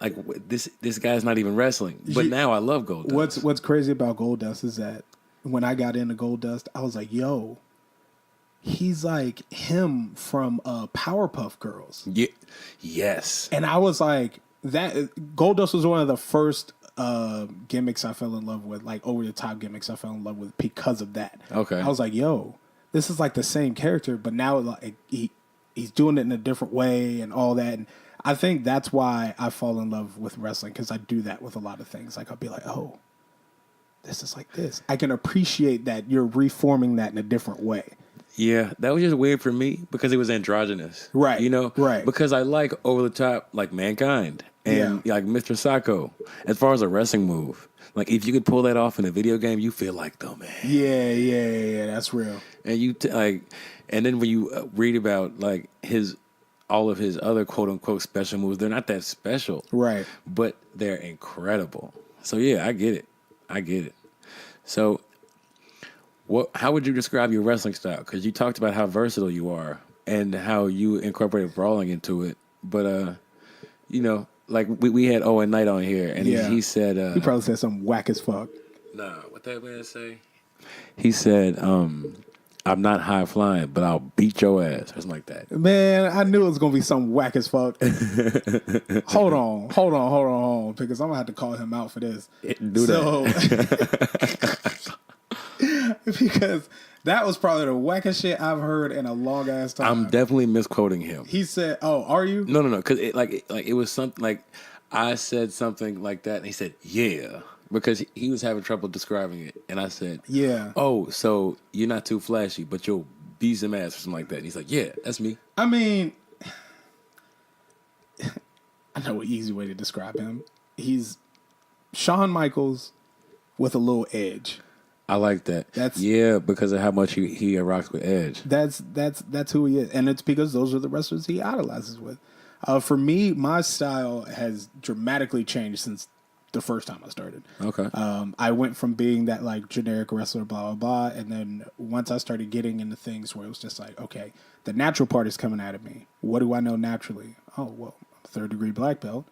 like this guy's not even wrestling. But now I love Goldust. What's crazy about Goldust is that when I got into Goldust, I was like, yo, he's like him from Powerpuff Girls. Yeah, yes. And I was like, that Goldust was one of the first gimmicks I fell in love with, like over the top gimmicks I fell in love with because of that. Okay. I was like, yo, this is like the same character, but now like he's doing it in a different way and all that. And I think that's why I fall in love with wrestling, because I do that with a lot of things. Like I'll be like, oh, this is like this. I can appreciate that you're reforming that in a different way. Yeah, that was just weird for me because it was androgynous. Right. You know? Right. Because I like over the top, like Mankind and like Mr. Psycho. As far as a wrestling move, like if you could pull that off in a video game, you feel like the man. Yeah, that's real. And you and then when you read about like all of his other quote unquote special moves, they're not that special. Right. But they're incredible. So yeah, I get it. So how would you describe your wrestling style? Because you talked about how versatile you are and how you incorporated brawling into it. But, like we had Owen Knight on here, and he said... he probably said something whack as fuck. Nah, what What that man say? He said, I'm not high flying, but I'll beat your ass. Or something like that. Man, I knew it was gonna be something whack as fuck. Hold on, because I'm gonna have to call him out for this. Do that. Because that was probably the wackest shit I've heard in a long ass time. I'm definitely misquoting him. He said, "Oh, are you?" No, because it was something like I said something like that, and he said, "Yeah," because he was having trouble describing it, and I said, "Yeah." Oh, so you're not too flashy, but you'll beat some ass or something like that. And he's like, "Yeah, that's me." I mean, I know an easy way to describe him. He's Shawn Michaels with a little edge. I like that. Because of how much he rocks with Edge. That's who he is, and it's because those are the wrestlers he idolizes with. For me, my style has dramatically changed since the first time I started. Okay. I went from being that like generic wrestler, blah blah blah, and then once I started getting into things where it was just like, okay, the natural part is coming out of me. What do I know naturally? Oh well, third degree black belt.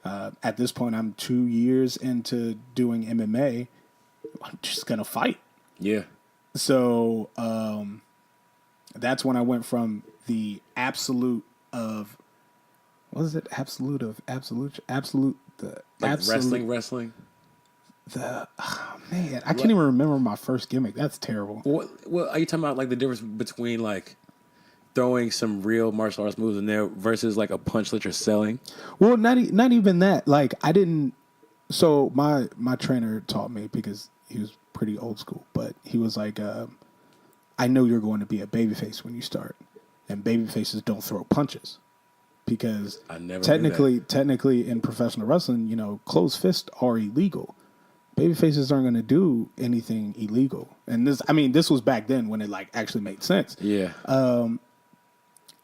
At this point, I'm 2 years into doing MMA. I'm just gonna fight. Yeah. So that's when I went from the absolute of what is it? Absolute the Like absolute wrestling. the man, I can't even remember my first gimmick. That's terrible. Well, are you talking about like the difference between like throwing some real martial arts moves in there versus like a punch that you're selling? Well, not even that. Like I didn't. So my trainer taught me because he was pretty old school, but he was like, I know you're going to be a babyface when you start, and babyfaces don't throw punches because technically in professional wrestling, you know, closed fists are illegal. Babyfaces aren't going to do anything illegal, and this was back then when it like actually made sense. Yeah.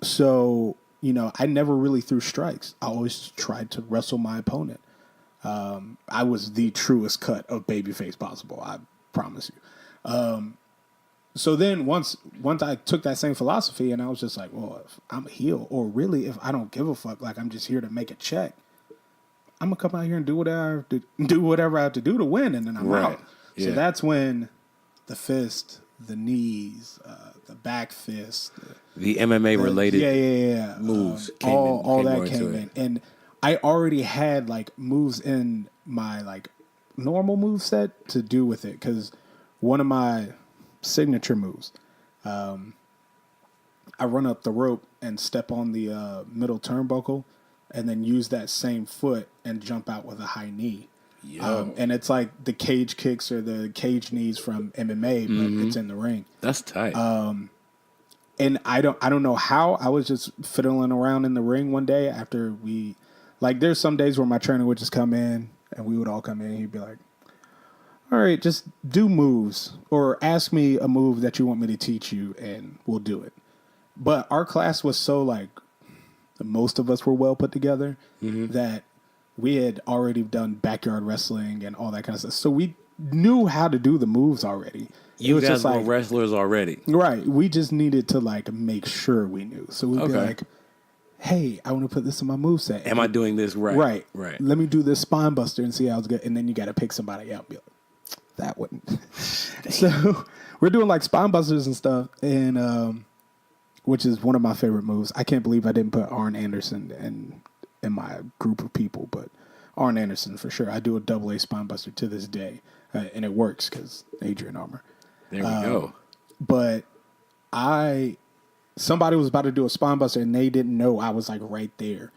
So you know, I never really threw strikes. I always tried to wrestle my opponent. I was the truest cut of babyface possible. I promise you. So then once I took that same philosophy and I was just like, well, if I'm a heel, or really if I don't give a fuck, like I'm just here to make a check, I'm gonna come out here and do whatever I have to do to win, and then I'm out. Yeah. So that's when the fist, the knees, the back fist, the MMA related moves, all that came in. And I already had like moves in my like normal move set to do with it, because one of my signature moves, I run up the rope and step on the middle turnbuckle, and then use that same foot and jump out with a high knee. And it's like the cage kicks or the cage knees from MMA, but it's in the ring. That's tight. And I don't know how. I was just fiddling around in the ring one day after we. Like, there's some days where my trainer would just come in, and we would all come in, and he'd be like, all right, just do moves, or ask me a move that you want me to teach you, and we'll do it. But our class was so, like, most of us were well put together that we had already done backyard wrestling and all that kind of stuff. So we knew how to do the moves already. You guys just were like, wrestlers already. Right. We just needed to, like, make sure we knew. So we'd be like, hey, I want to put this in my moveset. Am I doing this right? Right. Let me do this spine buster and see how it's good. And then you got to pick somebody out and be like, that wouldn't. So we're doing like spine busters and stuff, and which is one of my favorite moves. I can't believe I didn't put Arn Anderson in my group of people, but Arn Anderson for sure. I do a double A spine buster to this day, and it works because Adrian Armour. There we go. But somebody was about to do a spine buster, and they didn't know I was like right there.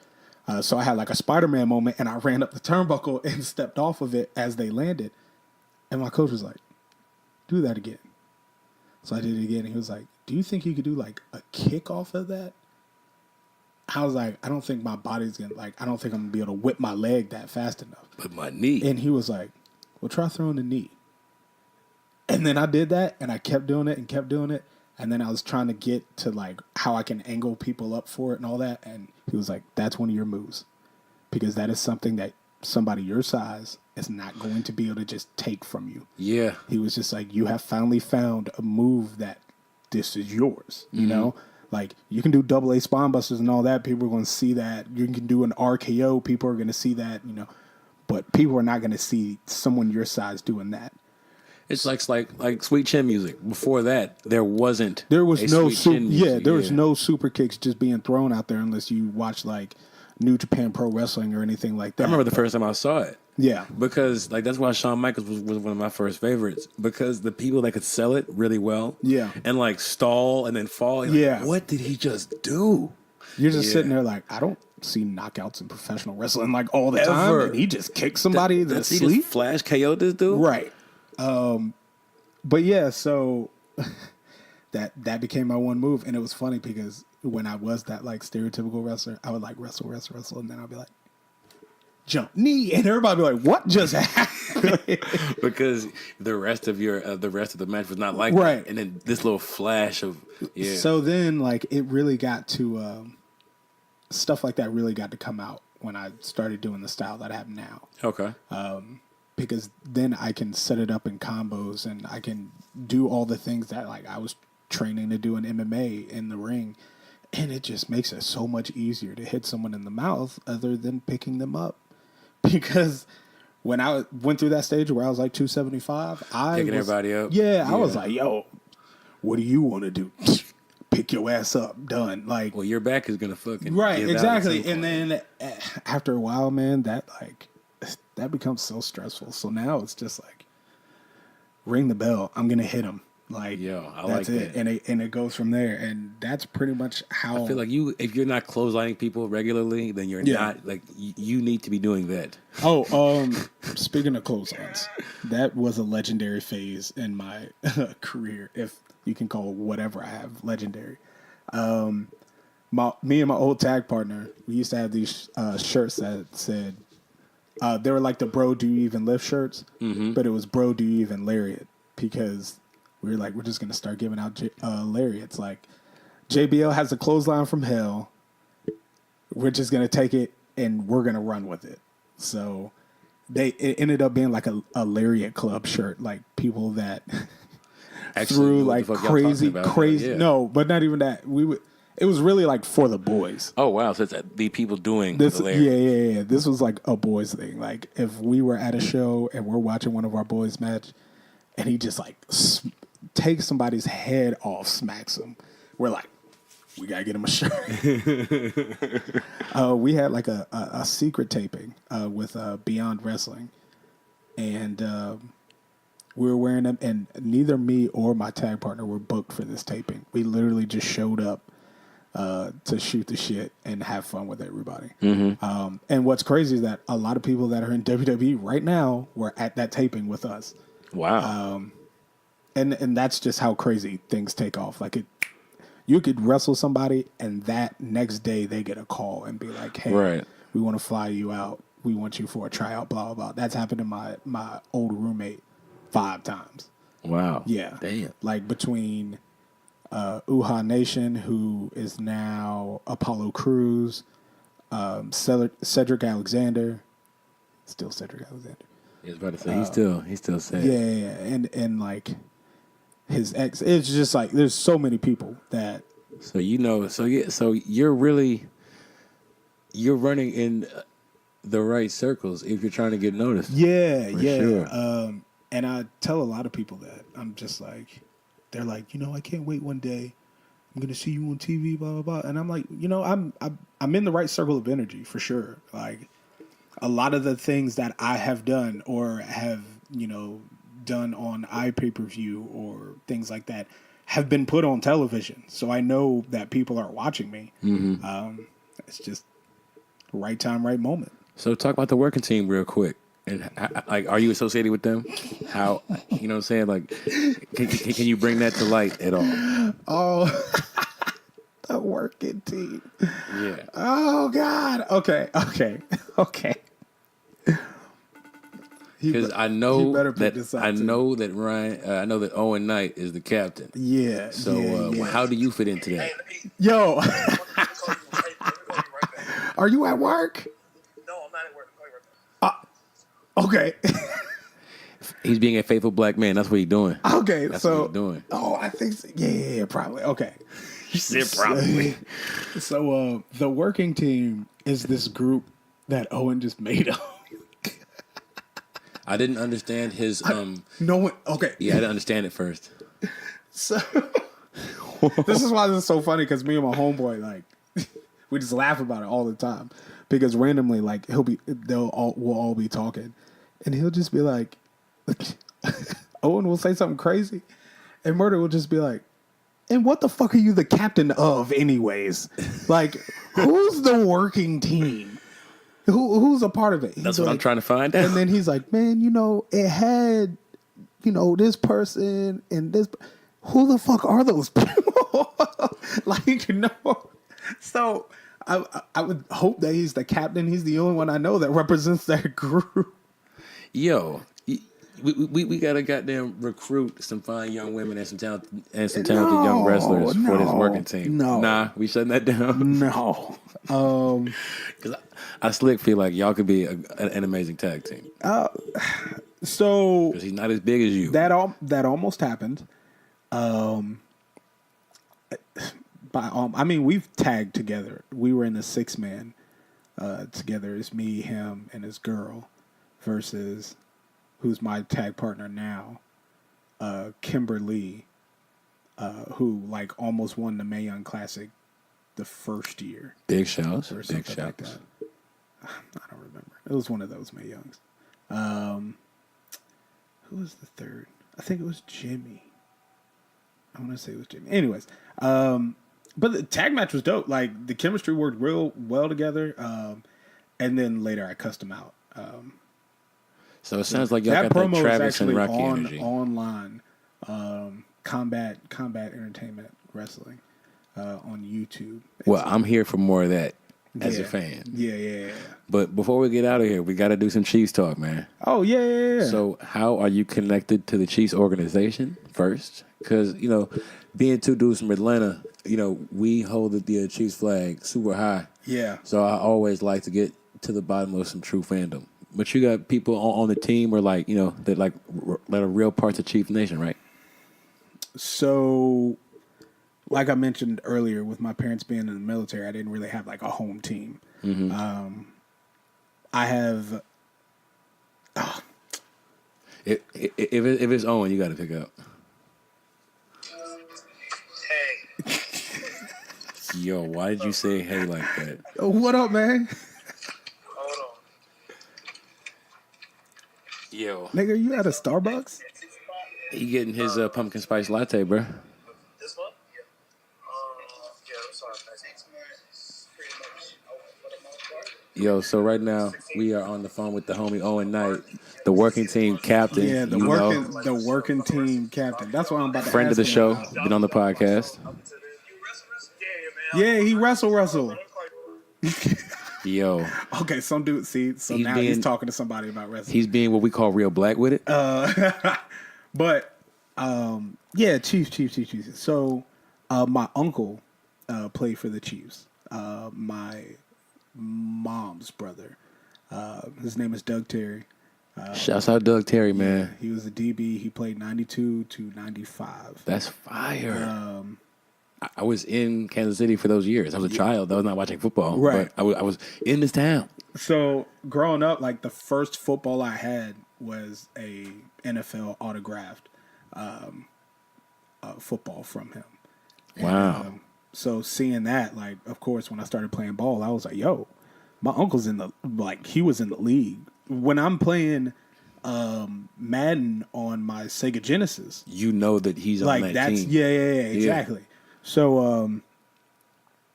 So I had like a Spider-Man moment, and I ran up the turnbuckle and stepped off of it as they landed. And my coach was like, do that again. So I did it again, and he was like, do you think you could do like a kick off of that? I was like, I don't think my body's going to, like, I don't think I'm going to be able to whip my leg that fast enough. But my knee. And he was like, well, try throwing the knee. And then I did that, and I kept doing it and kept doing it. And then I was trying to get to, like, how I can angle people up for it and all that. And he was like, that's one of your moves. Because that is something that somebody your size is not going to be able to just take from you. Yeah. He was just like, you have finally found a move that this is yours, you know? Like, you can do double A spine busters and all that. People are going to see that. You can do an RKO. People are going to see that, you know. But people are not going to see someone your size doing that. It's like Sweet Chin music. Before that, there wasn't. There was a no Sweet Chin music. there was no super kicks just being thrown out there unless you watch like New Japan Pro Wrestling or anything like that. I remember the first time I saw it. Yeah. Because like that's why Shawn Michaels was one of my first favorites, because the people that could sell it really well, Yeah. and like stall and then fall, you're Yeah. like, what did he just do? You're just Yeah. sitting there like, I don't see knockouts in professional wrestling like all the Ever. time. And he just kicked somebody to Does he sleep. just flash KO this dude? Right. But yeah, so that became my one move. And it was funny because when I was that like stereotypical wrestler, I would like wrestle, and then I'd be like, jump knee, and everybody would be like, what just happened? Because the rest of the match was not like Right. that. And then this little flash of So then like it really got to stuff like that really got to come out when I started doing the style that I have now. Okay. Because then I can set it up in combos and I can do all the things that like I was training to do in MMA in the ring. And it just makes it so much easier to hit someone in the mouth other than picking them up. Because when I went through that stage where I was like 275, Picking everybody up. Yeah, I was like, yo, what do you want to do? Pick your ass up. Done. Like, Well, your back is gonna fucking right, give out at exactly. some And point. then after a while, man, that becomes so stressful. So now it's just like, ring the bell. I'm gonna hit him. Like, Yo, I that's like it. that. And it goes from there. And that's pretty much how I feel like if you're not clotheslining people regularly, then you're Yeah. not like you need to be doing that. Speaking of clotheslines, that was a legendary phase in my career, if you can call whatever I have legendary. Me and my old tag partner, we used to have these shirts that said, they were like the Bro Do You Even Lift shirts, but it was Bro Do You Even Lariat, because we were like, we're just going to start giving out lariats. Like, JBL has a clothesline from hell. We're just going to take it and we're going to run with it. So it ended up being like a lariat club shirt, like people that Actually, threw knew what like the fuck y'all talking about. crazy. Yeah. No, but not even that. It was really like for the boys. Oh wow! So it's the people doing This, the layer. yeah. This was like a boys thing. Like if we were at a show and we're watching one of our boys match, and he just like takes somebody's head off, smacks him, we're like, we gotta get him a shirt. We had like a secret taping with Beyond Wrestling, and we were wearing them, and neither me or my tag partner were booked for this taping. We literally just showed up to shoot the shit and have fun with everybody. And what's crazy is that a lot of people that are in WWE right now were at that taping with us. Wow. And that's just how crazy things take off. Like you could wrestle somebody and that next day they get a call and be like, hey, Right. we want to fly you out. We want you for a tryout, blah, blah, blah. That's happened to my old roommate 5 times. Wow. Yeah. Damn. Like between Uha Nation, who is now Apollo Crews, Cedric Alexander, still Cedric Alexander. I was about to say he's still sad. Yeah. And like his ex, it's just like there's so many people that. So so you're running in the right circles if you're trying to get noticed. Yeah, For yeah. sure. And I tell a lot of people that I'm just like, they're like, I can't wait one day. I'm gonna see you on TV, blah blah blah. And I'm like, I'm in the right circle of energy for sure. Like a lot of the things that I have done or have done on iPay-per-view or things like that have been put on television. So I know that people are watching me. It's just right time, right moment. So talk about the working team real quick. And like, are you associated with them? How, you know what I'm saying? Like, can you bring that to light at all? Oh, the working team. Yeah. Oh God. Okay. Because I he know better pick this up, I too. know that I know that Owen Knight is the captain. Yeah. So yeah. how do you fit into that? Yo, Let me call you right back. are you at work? No, I'm not at work. I'm calling you right back. Okay. He's being a faithful black man. That's what he's doing. Okay. That's so what he's doing. Oh, I think so. Yeah, probably. Okay. You said probably. So the working team is this group that Owen just made up. I didn't understand his No one. Okay. Yeah, I didn't understand it first. So this is why this is so funny because me and my homeboy like we just laugh about it all the time because randomly like we'll all be talking and he'll just be like Owen will say something crazy and Murder will just be like, and what the fuck are you the captain of anyways? Like who's the working team? Who's a part of it? That's what I'm trying to find out. And then he's like, man, it had, this person and this. Who the fuck are those people? Like, So I would hope that he's the captain. He's the only one I know that represents that group. Yo, we gotta goddamn recruit some fine young women and some talented young wrestlers for this working team. Nah, we shutting that down. No. Because I slick feel like y'all could be an amazing tag team. So because he's not as big as you. That almost happened. We've tagged together. We were in a 6-man together. It's me, him, and his girl versus who's my tag partner now, Kimberly, who like almost won the Mae Young Classic the first year. Big shouts. Or Big something like shouts. that. I don't remember. It was one of those Mae Youngs. Who was the third? I think it was Jimmy. I want to say it was Jimmy. Anyways, but the tag match was dope. Like the chemistry worked real well together. And then later I cussed him out. So it sounds like y'all that got that promo Travis is and actually Rocky energy. online. Combat Entertainment Wrestling on YouTube. Well, I'm here for more of that as a fan. Yeah. But before we get out of here, we got to do some Chiefs talk, man. Oh, yeah. So how are you connected to the Chiefs organization first? Because, being two dudes from Atlanta, we hold the Chiefs flag super high. Yeah. So I always like to get to the bottom of some true fandom. But you got people on the team or that are real parts of Chiefs Nation, right? So, like I mentioned earlier, with my parents being in the military, I didn't really have like a home team. Mm-hmm. I have. If it's Owen, you got to pick up. Hey. Yo, why did you say hey like that? What up, man? Hold on. Yo, Nigga, you at a Starbucks? he getting his pumpkin spice latte, bro. This one? Yeah. I'm sorry. Yo, so right now we are on the phone with the homie Owen Knight, the working team captain. Yeah, the working team captain. That's what I'm about to Friend of ask the him show, about. been on the podcast. Yeah, he wrestle. Yo, Okay, some dude. See, so He's now being- he's talking to somebody about wrestling. he's being what we call real black with it. But yeah, Chiefs. So my uncle played for the Chiefs. My mom's brother. His name is Doug Terry. Shouts out Doug Terry, man. He was a DB. He played 92 to 95. That's fire. I was in Kansas City for those years. I was a child. I was not watching football. Right. But I was in this town. So growing up, like the first football I had was a NFL autographed football from him. Wow. So seeing that, like, of course, when I started playing ball, I was like, yo, my uncle's he was in the league. When I'm playing Madden on my Sega Genesis, You know that he's on like that team. yeah, exactly. So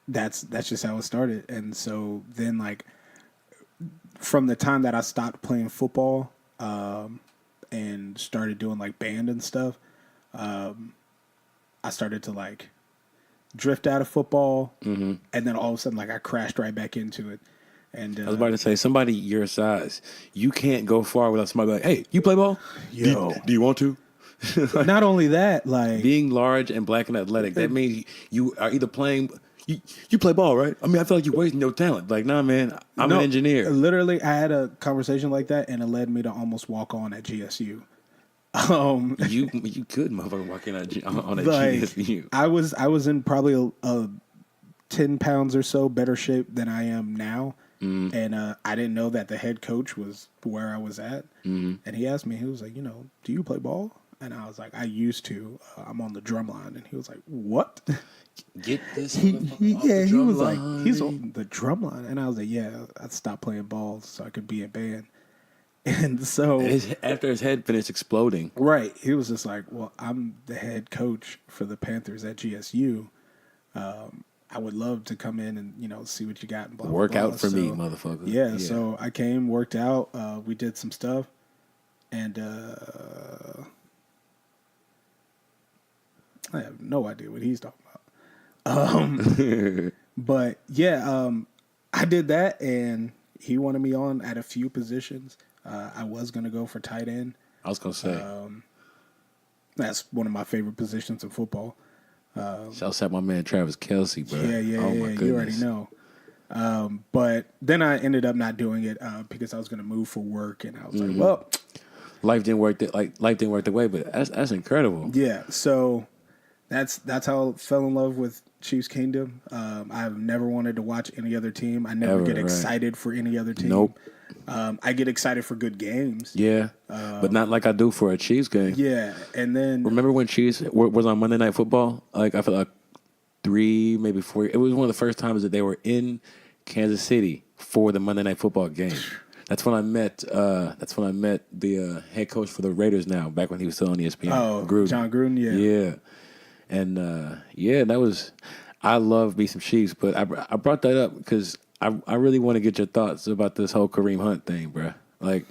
that's just how it started. And so then like from the time that I stopped playing football and started doing like band and stuff, I started to like drift out of football, and then all of a sudden like I crashed right back into it. And I was about to say, somebody your size, you can't go far without somebody like, hey, you play ball? Yo. Do you want to? not only that, like Being large and black and athletic, that means you are either playing, you play ball, right? I mean, I feel like you're wasting your talent. Like, nah, man, I'm an engineer. Literally, I had a conversation like that, and it led me to almost walk on at GSU. You could motherfucker walk in on a Like, GSU. I was in probably a 10 pounds or so better shape than I am now, And I didn't know that the head coach was where I was at. And he asked me, he was like, do you play ball? And I was like, I used to. I'm on the drum line. And he was like, what? Get this He was like, line. he's on the drum line. And I was like, yeah, I stopped playing ball so I could be in band. And so After his head finished exploding. right, he was just like, well, I'm the head coach for the Panthers at GSU. I would love to come in and, see what you got. And blah, blah, Work blah. out for me, So, motherfucker. Yeah, so I came, worked out. We did some stuff. And I have no idea what he's talking about. But, yeah, I did that, and he wanted me on at a few positions. I was going to go for tight end. I was going to say. That's one of my favorite positions in football. Shouts out my man Travis Kelce, bro. Yeah, oh, my goodness. you already know. But then I ended up not doing it because I was going to move for work, and I was like, well, Life didn't work the way, but that's incredible. yeah. So that's how I fell in love with Chiefs Kingdom. I've never wanted to watch any other team. I never get excited for any other team. Nope. I get excited for good games. Yeah, but not like I do for a Chiefs game. Yeah, and then Remember when Chiefs was on Monday Night Football? Like I feel like 3, maybe 4. It was one of the first times that they were in Kansas City for the Monday Night Football game. That's when I met. The head coach for the Raiders now. Back when he was still on ESPN. Gruden. John Gruden. Yeah. Yeah, and that was. I love me some Chiefs, but I brought that up because I really want to get your thoughts about this whole Kareem Hunt thing, bro. Like,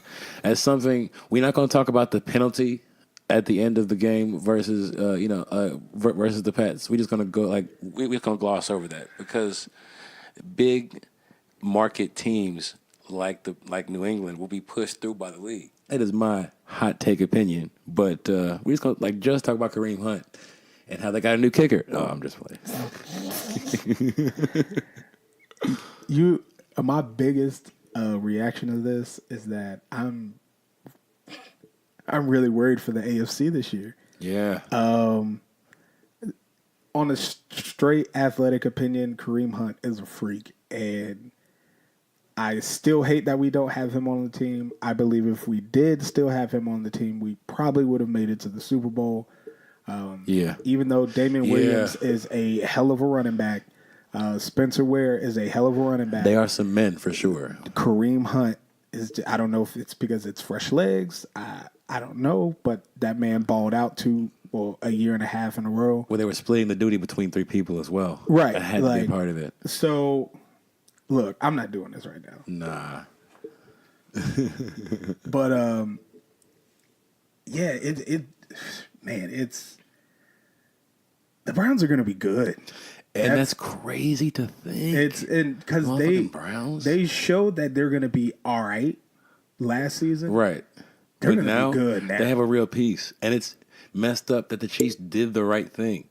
as something we're not going to talk about the penalty at the end of the game versus versus the Pats. We're just going to go we're going to gloss over that because big market teams like New England will be pushed through by the league. That is my hot take opinion, but we're just going to just talk about Kareem Hunt and how they got a new kicker. No, I'm just playing. My biggest reaction to this is that I'm really worried for the AFC this year. Yeah. On a straight athletic opinion, Kareem Hunt is a freak, and I still hate that we don't have him on the team. I believe if we did still have him on the team, we probably would have made it to the Super Bowl. Even though Damian Williams is a hell of a running back, Spencer Ware is a hell of a running back. They are some men for sure. Kareem Hunt is. I don't know if it's because it's fresh legs. I don't know, but that man balled out a year and a half in a row. Well, they were splitting the duty between 3 people as well. Right, That had to be a part of it. So, look, I'm not doing this right now. Nah. But it's the Browns are going to be good. And that's crazy to think. It's because Browns. they showed that they're going to be all right last season. Right. They're But going to be good now. They have a real piece. And it's messed up that the Chiefs did the right thing.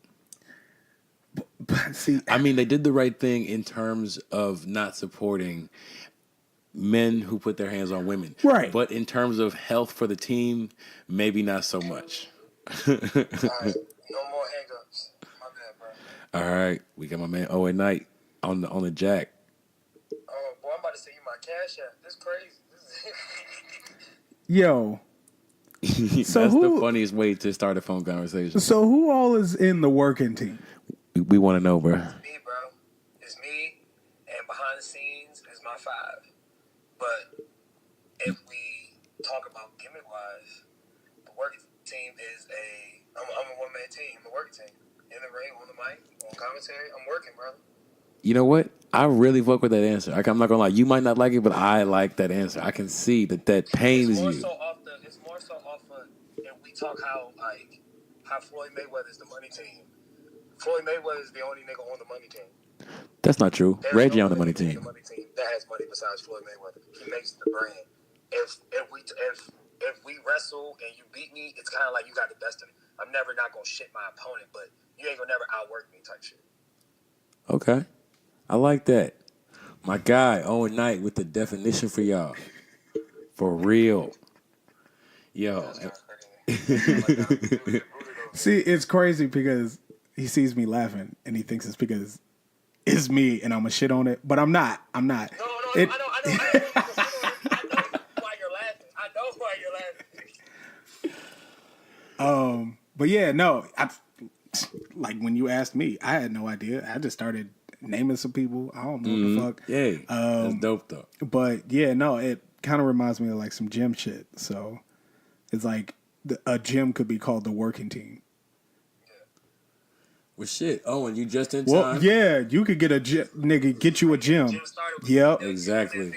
But see, I mean, they did the right thing in terms of not supporting men who put their hands on women. Right. But in terms of health for the team, maybe not so much. All right, no more hang-ups. My bad, bro. All right. We got my man Owen Knight on the jack. Oh, boy, I'm about to say you my cash app. This crazy. yo. That's the funniest way to start a phone conversation. So who all is in the working team? We want to know, bro. It's me, bro. It's me, and behind the scenes is my 5. But if we talk about gimmick-wise, the working team is I'm a one-man team. I'm a working team. In the ring, on the mic, on commentary, I'm working, brother. You know what? I really fuck with that answer. I'm not gonna lie. You might not like it, but I like that answer. I can see that pains It's more you. so off of if we talk how Floyd Mayweather is the money team. Floyd Mayweather is the only nigga on the money team. That's not true. There's Reggie no on the money nigga in team. the money team that has money besides Floyd Mayweather. He makes the brand. If we wrestle and you beat me, it's kind of like you got the best of me. I'm never not gonna shit my opponent, but you ain't gonna never outwork me type shit. Okay, I like that. My guy Owen Knight with the definition for y'all. For real, yo. See, it's crazy because he sees me laughing and he thinks it's because it's me and I'm a shit on it, but I'm not. No, why you're laughing. I know why you're laughing. But yeah, no, like when you asked me, I had no idea. I just started naming some people. I don't know what the fuck. Yeah, that's dope though. But yeah, no, it kind of reminds me of like some gym shit. So it's like a gym could be called the working team. Well, shit. Oh, and you just in Well, time. yeah, you could get a gym, nigga, get you a gym. Yep. Exactly.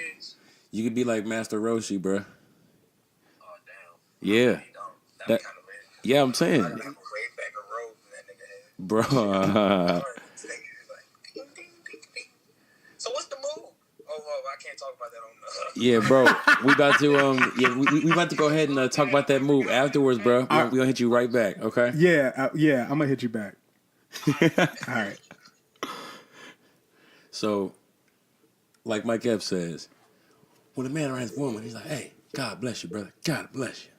You could be like Master Roshi, bro. Oh, damn. Yeah. That, Yeah, I'm saying. way back a road that nigga had. Bro. So what's the move? Oh, I can't talk about that on the... Yeah, bro. We about to we about to go ahead and talk about that move afterwards, bro. We gonna hit you right back, okay? Yeah, I'm gonna hit you back. All right. So, like Mike Epps says, when a man around his woman, he's like, "Hey, God bless you, brother. God bless you."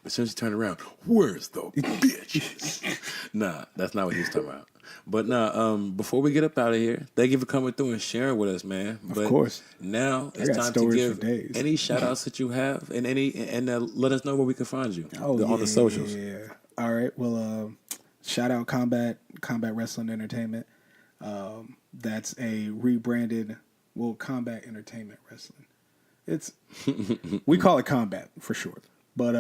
But as soon as you turn around, where's the bitches? Nah, that's not what he's talking about. But before we get up out of here, thank you for coming through and sharing with us, man. Of course. Now I it's got time to stories give for days. any shout outs that you have and let us know where we can find you Oh, on the socials. Yeah. All right. Well, shout out Combat Wrestling Entertainment. That's a rebranded, Combat Entertainment Wrestling. It's we call it Combat for short, but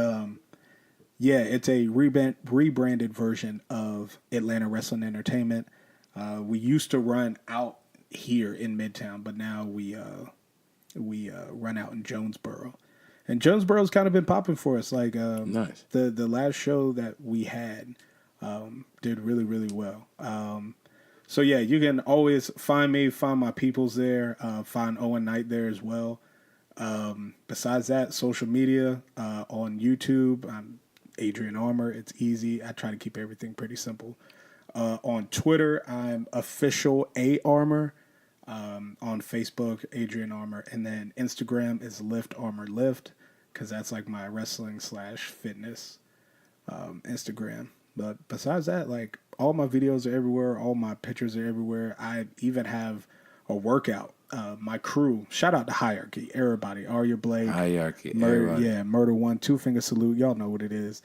yeah, it's a rebranded version of Atlanta Wrestling Entertainment. We used to run out here in Midtown, but now we run out in Jonesboro. And Jonesboro's kind of been popping for us. Like Nice. The last show that we had did really, really well. So yeah, you can always find me, find my peoples there, find Owen Knight there as well. Besides that, social media on YouTube, I'm Adrian Armour. It's easy. I try to keep everything pretty simple. On Twitter, I'm official A Armour. On Facebook, Adrian Armour, and then Instagram is Lift Armour Lift, because that's like my wrestling / fitness Instagram. But besides that, like all my videos are everywhere, all my pictures are everywhere. I even have a workout. My crew, shout out to Hierarchy, everybody, Arya Blake, Hierarchy, Murder, everybody. yeah, Murder One, 2 Finger Salute, y'all know what it is.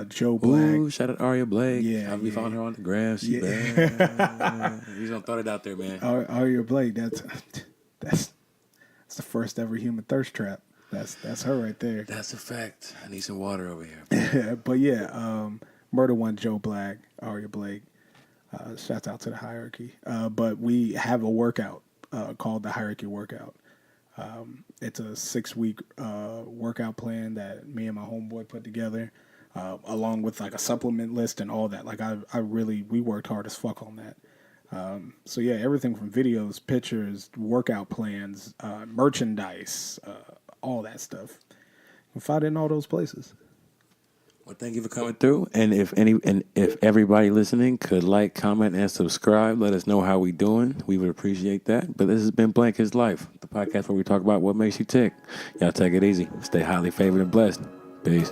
Joe Black. Ooh, shout out Arya Blake. Yeah, We found her on the gram. She bad. He's gonna throw it out there, man. Arya Blake, that's the first ever human thirst trap. That's her right there. That's a fact. I need some water over here. But yeah, Murder One, Joe Black, Arya Blake. Shouts out to the Hierarchy. But we have a workout called the Hierarchy Workout. It's a 6-week workout plan that me and my homeboy put together, along with like a supplement list and all that. Like we worked hard as fuck on that. So yeah, everything from videos, pictures, workout plans, merchandise, all that stuff. You can find it in all those places. Well, thank you for coming through. And if everybody listening could like, comment, and subscribe, let us know how we doing. We would appreciate that. But this has been Blank His Life, the podcast where we talk about what makes you tick. Y'all take it easy. Stay highly favored and blessed. Peace.